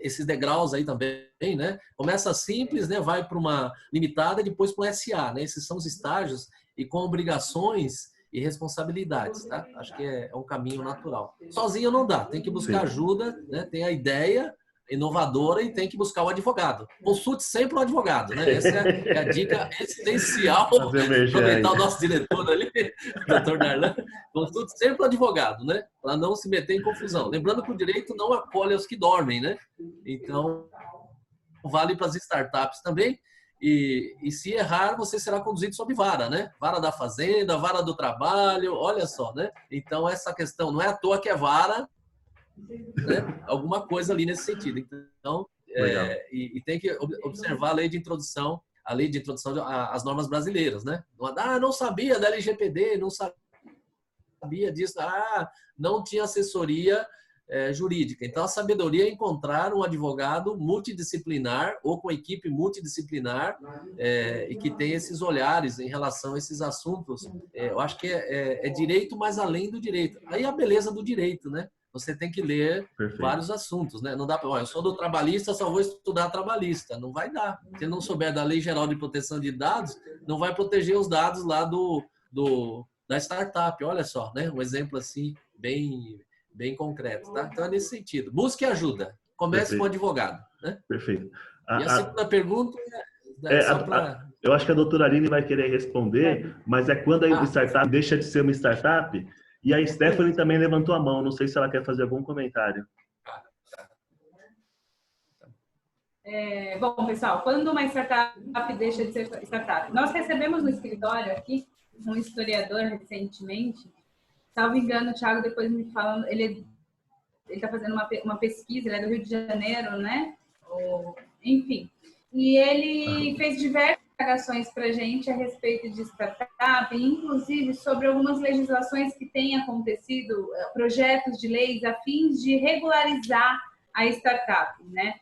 D: esses degraus aí também, né? Começa simples, né? Vai para uma limitada e depois para um SA, né? Esses são os estágios e com obrigações e responsabilidades, tá? Acho que é um caminho natural. Sozinho não dá, tem que buscar ajuda, né? Tem a ideia inovadora e tem que buscar o advogado. Consulte sempre o advogado, né? Essa é a dica essencial. Aproveitar o nosso diretor ali, o doutor Darlan. Consulte sempre o advogado, né? Para não se meter em confusão. Lembrando que o direito não acolhe os que dormem, né? Então, vale para as startups também. E se errar, você será conduzido sob vara, né? Vara da fazenda, vara do trabalho, olha só, né? Então, essa questão não é à toa que é vara, né? Alguma coisa ali nesse sentido. Então, e tem que observar a lei de introdução às normas brasileiras, né? Não sabia da LGPD, não sabia disso, não tinha assessoria jurídica. Então, a sabedoria é encontrar um advogado multidisciplinar ou com equipe multidisciplinar e que tem esses olhares em relação a esses assuntos. Eu acho que é direito, mas além do direito. Aí a beleza do direito, né? Você tem que ler vários assuntos, né? Não dá para, eu sou do trabalhista, só vou estudar trabalhista. Não vai dar. Se não souber da Lei Geral de Proteção de Dados, não vai proteger os dados lá da startup. Olha só, né? Um exemplo assim bem concreto, tá? Então é nesse sentido. Busque ajuda. Comece com o advogado, né?
C: Perfeito.
D: E a segunda pergunta
C: eu acho que a doutora Aline vai querer responder, mas é quando a startup deixa de ser uma startup. E a Stephanie também levantou a mão. Não sei se ela quer fazer algum comentário.
A: Bom, pessoal, quando uma startup deixa de ser startup? Nós recebemos no escritório aqui um historiador recentemente. Salvo engano, o Thiago depois me falando, ele está fazendo uma pesquisa, ele é do Rio de Janeiro, né? Enfim. E ele fez diversas indagações para a gente a respeito de startup, inclusive sobre algumas legislações que têm acontecido, projetos de leis a fins de regularizar a startup, né?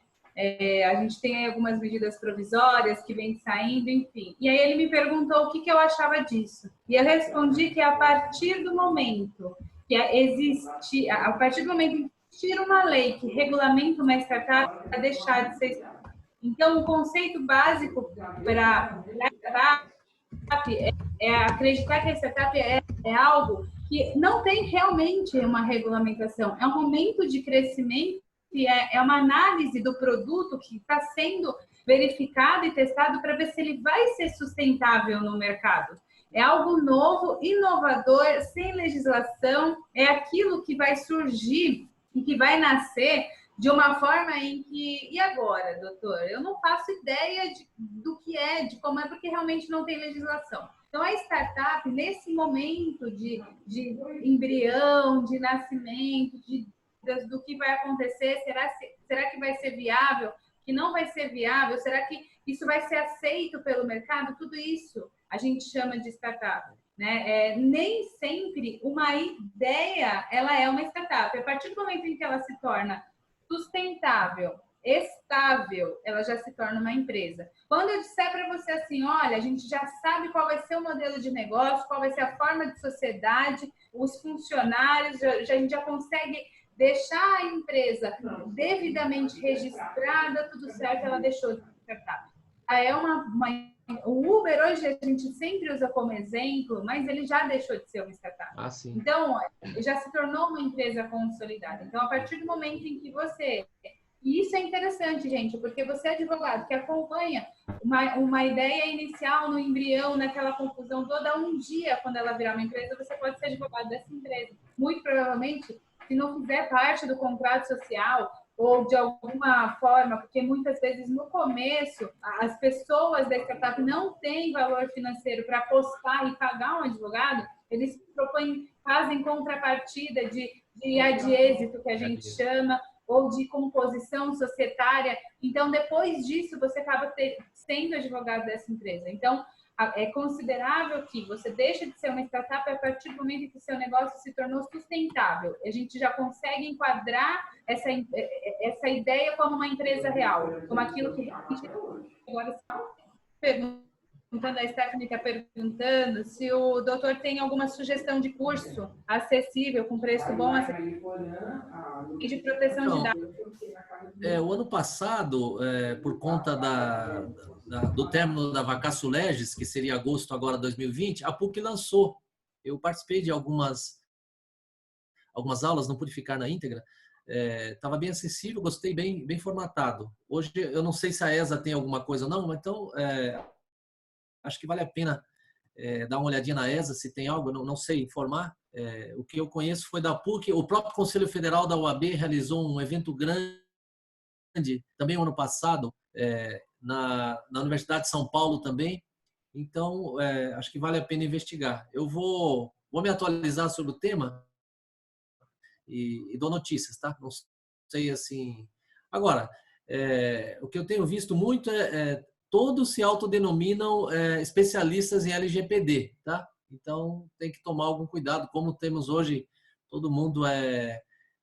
A: a gente tem aí algumas medidas provisórias que vêm saindo, enfim. E aí ele me perguntou o que eu achava disso. E eu respondi que a partir do momento que existe, a partir do momento que existir uma lei que regulamenta uma startup, vai deixar de ser startup. Então, o conceito básico para startup é acreditar que a startup é algo que não tem realmente uma regulamentação, é um momento de crescimento e é uma análise do produto que está sendo verificado e testado para ver se ele vai ser sustentável no mercado. É algo novo, inovador, sem legislação, é aquilo que vai surgir e que vai nascer de uma forma em que... E agora, doutor? Eu não faço ideia do que é, de como é, porque realmente não tem legislação. Então, a startup, nesse momento de embrião, de nascimento, do que vai acontecer, será que vai ser viável? Que não vai ser viável? Será que isso vai ser aceito pelo mercado? Tudo isso a gente chama de startup. Né? Nem sempre uma ideia ela é uma startup. A partir do momento em que ela se torna sustentável, estável, ela já se torna uma empresa. Quando eu disser para você assim, olha, a gente já sabe qual vai ser o modelo de negócio, qual vai ser a forma de sociedade, os funcionários, a gente já consegue deixar a empresa devidamente registrada, tudo certo, ela deixou de ser startup. O Uber hoje a gente sempre usa como exemplo, mas ele já deixou de ser uma startup.
D: Sim.
A: Então, já se tornou uma empresa consolidada. Então, a partir do momento em que você... E isso é interessante, gente, porque você é advogado que acompanha uma ideia inicial no embrião, naquela confusão toda, um dia, quando ela virar uma empresa, você pode ser advogado dessa empresa. Muito provavelmente, se não fizer parte do contrato social ou de alguma forma, porque muitas vezes no começo as pessoas da startup não têm valor financeiro para apostar e pagar um advogado, eles fazem contrapartida de êxito, que a gente chama, ou de composição societária. Então, depois disso, você acaba sendo advogado dessa empresa. Então, é considerável que você deixa de ser uma startup a partir do momento em que o seu negócio se tornou sustentável. A gente já consegue enquadrar essa ideia como uma empresa real, como aquilo que realmente... Agora, a Stephanie está perguntando se o doutor tem alguma sugestão de curso acessível, com preço bom e de proteção de dados.
D: O ano passado, por conta do término da vacatio legis, que seria agosto agora de 2020, a PUC lançou. Eu participei de algumas aulas, não pude ficar na íntegra. Estava bem acessível, gostei, bem formatado. Hoje, eu não sei se a ESA tem alguma coisa ou não, mas então... acho que vale a pena dar uma olhadinha na ESA, se tem algo, não sei informar. O que eu conheço foi da PUC, o próprio Conselho Federal da UAB realizou um evento grande, também no ano passado, na Universidade de São Paulo também. Então, acho que vale a pena investigar. Eu vou me atualizar sobre o tema e dou notícias, tá? Não sei assim... Agora, o que eu tenho visto muito todos se autodenominam especialistas em LGPD, tá? Então, tem que tomar algum cuidado, como temos hoje, todo mundo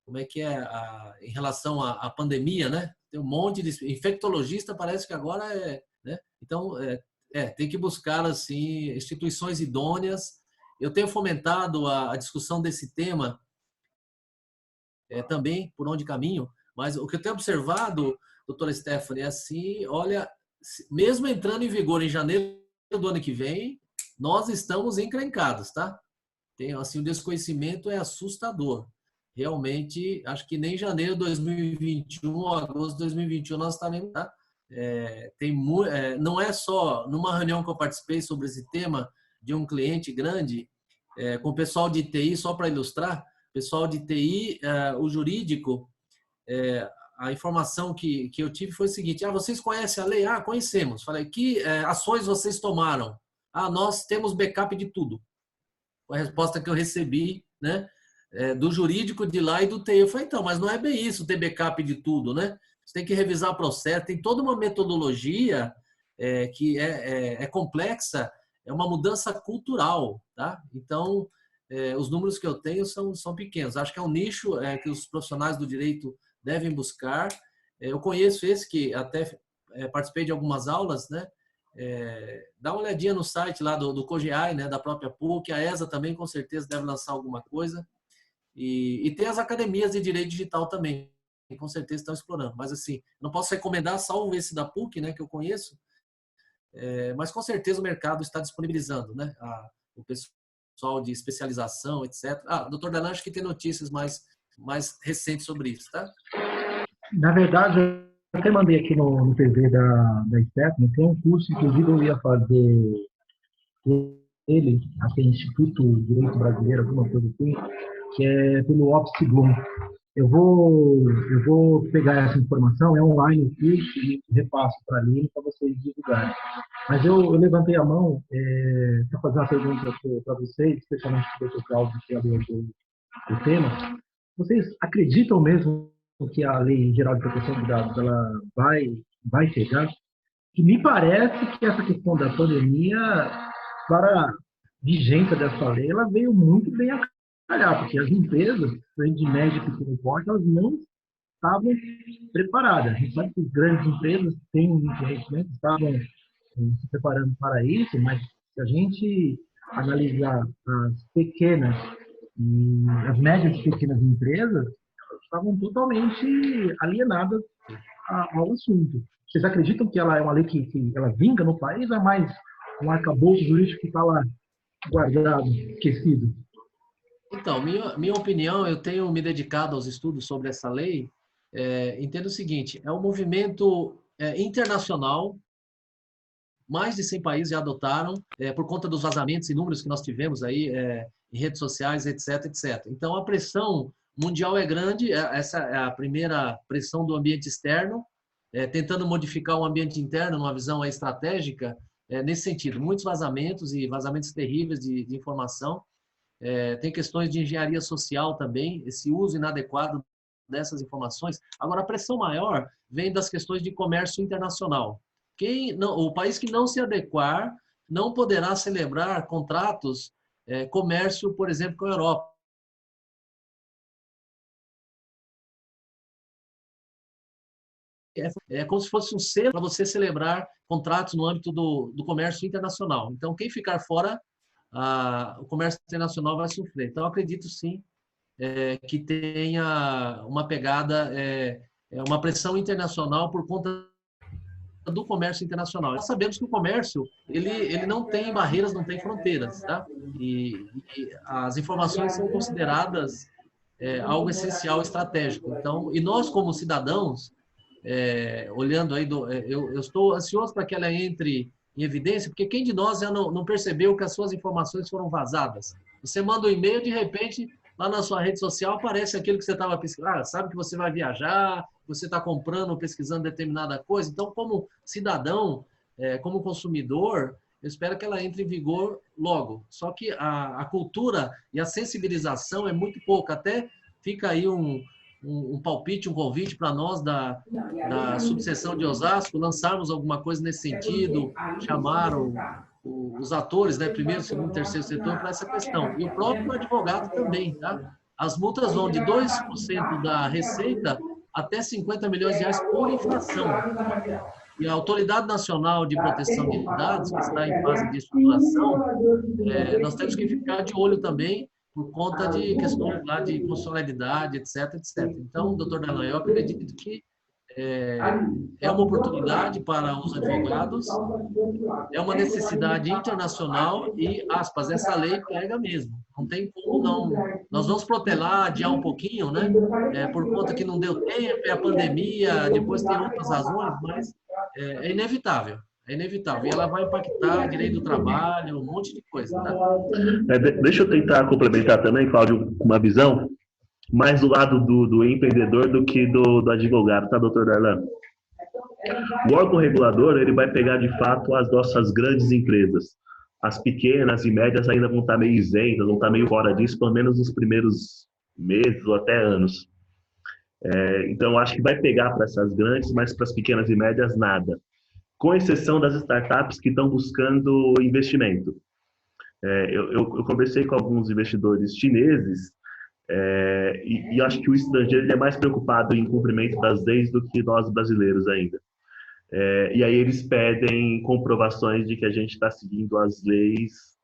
D: como é que em relação à pandemia, né? Tem um monte de infectologista, parece que agora né? Então, tem que buscar, assim, instituições idôneas. Eu tenho fomentado a discussão desse tema também, por onde caminho, mas o que eu tenho observado, doutora Stephanie, é assim, olha, mesmo entrando em vigor em janeiro do ano que vem, nós estamos encrencados, tá? Assim, o desconhecimento é assustador. Realmente, acho que nem janeiro de 2021 ou agosto de 2021 nós estaremos, tá? Não é só numa reunião que eu participei sobre esse tema de um cliente grande, com o pessoal de TI, só para ilustrar, pessoal de TI, o jurídico, a informação que eu tive foi o seguinte: vocês conhecem a lei? Conhecemos. Falei, que ações vocês tomaram? Nós temos backup de tudo. Foi a resposta que eu recebi, né, do jurídico de lá e do TI. Eu falei, então, mas não é bem isso, ter backup de tudo, né? Você tem que revisar o processo, tem toda uma metodologia que é complexa, é uma mudança cultural, tá? Então, os números que eu tenho são pequenos. Acho que é um nicho que os profissionais do direito devem buscar. Eu conheço esse que até participei de algumas aulas, né? Dá uma olhadinha no site lá do COGEAI, né? Da própria PUC, a ESA também com certeza deve lançar alguma coisa. E tem as academias de direito digital também, que com certeza estão explorando. Mas assim, não posso recomendar salvo esse da PUC, né? Que eu conheço. Mas com certeza o mercado está disponibilizando, né? O pessoal de especialização, etc. Doutor Darlan, acho que tem notícias mais recentes sobre isso, tá?
E: Na verdade, eu até mandei aqui no PV da Stefano, tem um curso, inclusive eu ia fazer ele, aquele Instituto Direito Brasileiro, alguma coisa assim, que é pelo Office Bloom. Eu vou pegar essa informação, é online aqui, e repasso para a Aline para vocês divulgarem. Mas eu levantei a mão para fazer uma pergunta para vocês, especialmente para o Dr. Cláudio, que é do tema. Vocês acreditam mesmo que a Lei Geral de Proteção de Dados ela vai chegar? E me parece que essa questão da pandemia, para a vigência dessa lei, ela veio muito bem a calhar, porque as empresas, de médio e pequeno porte, elas não estavam preparadas. A gente sabe que as grandes empresas têm um investimento, estavam se preparando para isso, mas se a gente analisar as pequenas e as médias e pequenas empresas, elas estavam totalmente alienadas ao assunto. Vocês acreditam que ela é uma lei que ela vinga no país ou é mais um arcabouço jurídico que está lá guardado, esquecido?
D: Então, minha opinião, eu tenho me dedicado aos estudos sobre essa lei. Entendo o seguinte, é um movimento internacional, mais de 100 países já adotaram, por conta dos vazamentos inúmeros que nós tivemos aí em redes sociais, etc, etc. Então, a pressão mundial é grande, essa é a primeira pressão do ambiente externo, tentando modificar o ambiente interno numa visão estratégica, nesse sentido. Muitos vazamentos e vazamentos terríveis de informação. Tem questões de engenharia social também, esse uso inadequado dessas informações. Agora, a pressão maior vem das questões de comércio internacional. O país que não se adequar não poderá celebrar contratos, comércio, por exemplo, com a Europa. É como se fosse um selo para você celebrar contratos no âmbito do comércio internacional. Então, quem ficar fora, o comércio internacional vai sofrer. Então, eu acredito sim que tenha uma pegada, uma pressão internacional por conta do comércio internacional. Nós sabemos que o comércio ele não tem barreiras, não tem fronteiras, tá? E as informações são consideradas algo essencial, estratégico. Então, e nós como cidadãos, olhando aí, eu estou ansioso para que ela entre em evidência, porque quem de nós já não percebeu que as suas informações foram vazadas? Você manda um e-mail, de repente, lá na sua rede social aparece aquilo que você estava pesquisando, sabe que você vai viajar, você está comprando ou pesquisando determinada coisa. Então, como cidadão, como consumidor, eu espero que ela entre em vigor logo. Só que a cultura e a sensibilização é muito pouca. Até fica aí um palpite, um convite para nós da subseção de Osasco lançarmos alguma coisa nesse sentido, chamar os atores, né, primeiro, segundo, terceiro setor para essa questão. E o próprio advogado também, tá? As multas vão de 2% da receita até 50 milhões de reais por infração. E a Autoridade Nacional de Proteção de Dados, que está em fase de estruturação, nós temos que ficar de olho também por conta de questões lá de constitucionalidade, etc, etc. Então, doutor Darlan, eu acredito que é uma oportunidade para os advogados, é uma necessidade internacional e, aspas, essa lei pega mesmo. Não tem como não. Nós vamos protelar, adiar um pouquinho, né? Por conta que não deu tempo, é a pandemia, depois tem outras razões, mas é inevitável. É inevitável. E ela vai impactar direito do trabalho, um monte de coisa. Tá?
C: Deixa eu tentar complementar também, Cláudio, uma visão mais do lado do empreendedor do que do advogado, tá, doutor Darlan? O órgão regulador, ele vai pegar, de fato, as nossas grandes empresas. As pequenas e médias ainda vão estar meio isentas, vão estar meio fora disso, pelo menos nos primeiros meses ou até anos. Então, acho que vai pegar para essas grandes, mas para as pequenas e médias, nada. Com exceção das startups que estão buscando investimento. Eu conversei com alguns investidores chineses E acho que o estrangeiro ele é mais preocupado em cumprimento das leis do que nós brasileiros ainda. E aí eles pedem comprovações de que a gente está seguindo as leis,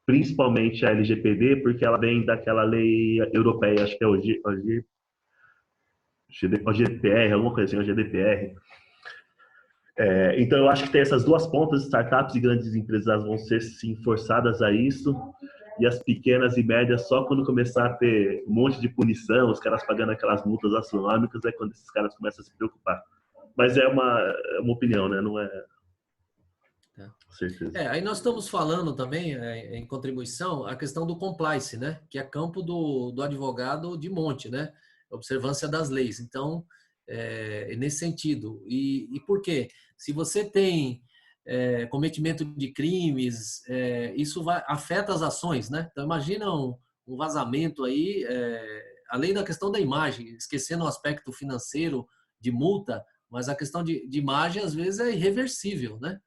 C: principalmente a LGPD, porque ela vem daquela lei europeia, acho que é o GDPR, alguma coisa assim, o GDPR. Então, eu acho que tem essas duas pontas, startups e grandes empresas vão ser, sim, forçadas a isso, e as pequenas e médias, só quando começar a ter um monte de punição, os caras pagando aquelas multas astronômicas, é quando esses caras começam a se preocupar. Mas é uma opinião, né? Não é... Com certeza.
D: Aí nós estamos falando também, em contribuição, a questão do compliance, né? Que é campo do advogado de monte, né? Observância das leis. Então, nesse sentido. E por quê? Se você tem cometimento de crimes, isso afeta as ações, né? Então, imagina um vazamento aí, além da questão da imagem, esquecendo o aspecto financeiro de multa, mas a questão de imagem, às vezes, é irreversível, né?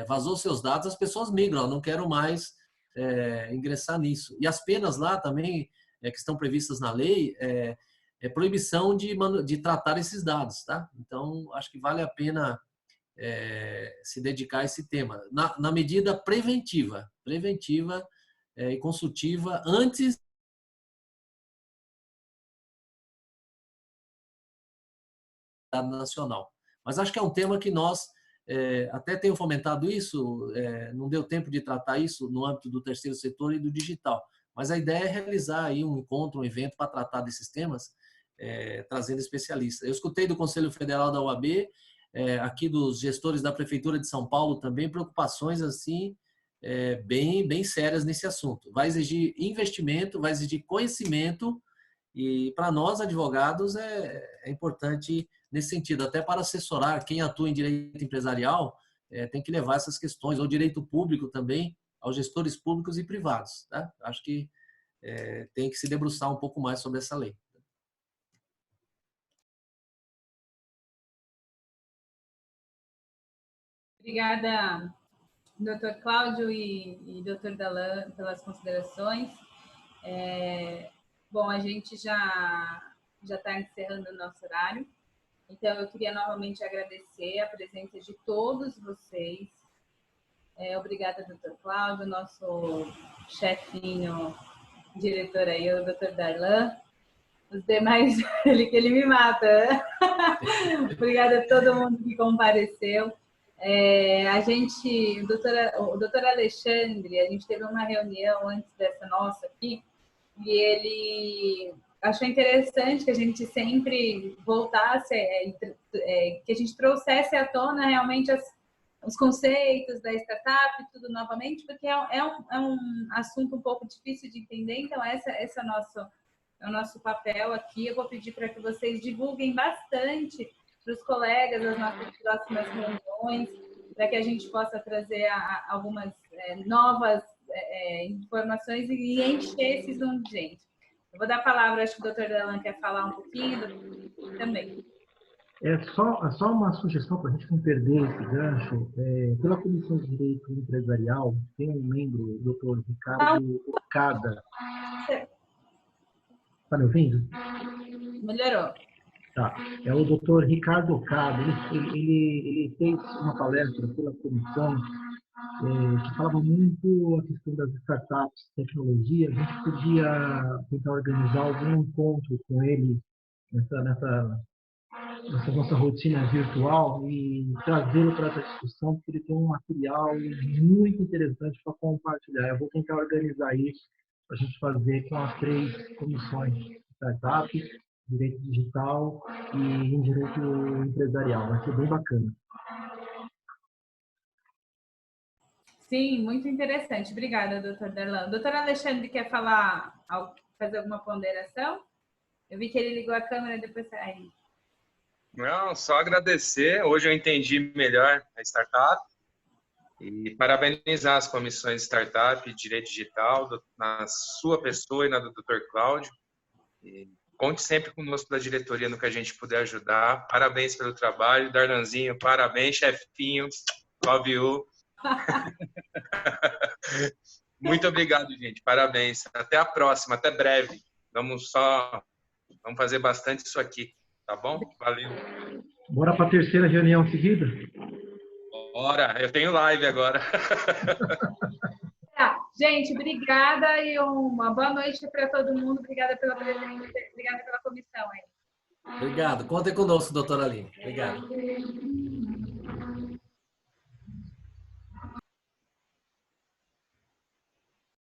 D: Vazou seus dados, as pessoas migram, não quero mais ingressar nisso. E as penas lá também, que estão previstas na lei, proibição de tratar esses dados, tá? Então, acho que vale a pena se dedicar a esse tema. Na medida preventiva e consultiva, antes da nacional. Mas acho que é um tema que nós até tenho fomentado isso, não deu tempo de tratar isso no âmbito do terceiro setor e do digital. Mas a ideia é realizar aí um encontro, um evento para tratar desses temas, trazendo especialistas. Eu escutei do Conselho Federal da OAB, aqui dos gestores da Prefeitura de São Paulo também, preocupações assim bem sérias nesse assunto. Vai exigir investimento, vai exigir conhecimento, e para nós, advogados, é importante nesse sentido, até para assessorar quem atua em direito empresarial, tem que levar essas questões, ou direito público também, aos gestores públicos e privados. Tá? Acho que tem que se debruçar um pouco mais sobre essa lei.
A: Obrigada, Dr. Cláudio e Dr. Dalan, pelas considerações. Bom, a gente já está encerrando o nosso horário, então eu queria novamente agradecer a presença de todos vocês. Obrigada, Dr. Cláudio, nosso chefinho, diretor aí, o Dr. Darlan. Os demais, ele me mata. Obrigada a todo mundo que compareceu. O doutor Alexandre, a gente teve uma reunião antes dessa nossa aqui, e ele achou interessante que a gente sempre voltasse, que a gente trouxesse à tona realmente os conceitos da startup, tudo novamente, porque é um assunto um pouco difícil de entender, então esse é o nosso papel aqui. Eu vou pedir para que vocês divulguem bastante para os colegas as nossas próximas reuniões, para que a gente possa trazer algumas novas informações e encher esses Zoom de gente. Eu vou dar a palavra, acho que o Dr. Dalan quer falar um pouquinho também.
E: Só uma sugestão para a gente não perder esse gancho. Pela Comissão de Direito Empresarial, tem um membro, o Dr. Ricardo Okada. Está me ouvindo?
A: Melhorou.
E: Tá. É o Dr. Ricardo Okada. Ele fez uma palestra pela comissão que falava muito a questão das startups, tecnologia. A gente podia tentar organizar algum encontro com ele nessa nossa rotina virtual e trazê-lo para essa discussão, porque ele tem um material muito interessante para compartilhar. Eu vou tentar organizar isso para a gente fazer com as 3 comissões: startup, direito digital e direito empresarial. Vai ser bem bacana.
A: Sim, muito interessante. Obrigada, doutor Darlan. Doutor Alexandre, quer fazer alguma ponderação? Eu vi que ele ligou a câmera e depois saiu.
H: Não, só agradecer. Hoje eu entendi melhor a startup e parabenizar as comissões de startup e direito digital, na sua pessoa e na do Dr. Cláudio. E conte sempre conosco da diretoria no que a gente puder ajudar. Parabéns pelo trabalho. Darlanzinho, parabéns, chefinho. Love you. Muito obrigado, gente. Parabéns. Até a próxima. Até breve. Vamos fazer bastante isso aqui, tá bom? Valeu.
E: Bora para a terceira reunião seguida?
H: Bora, eu tenho live agora.
A: Tá. Gente, obrigada e uma boa noite para todo mundo. Obrigada pela presença, obrigada pela comissão aí.
D: Obrigado. Contem conosco, doutora Aline. Obrigado.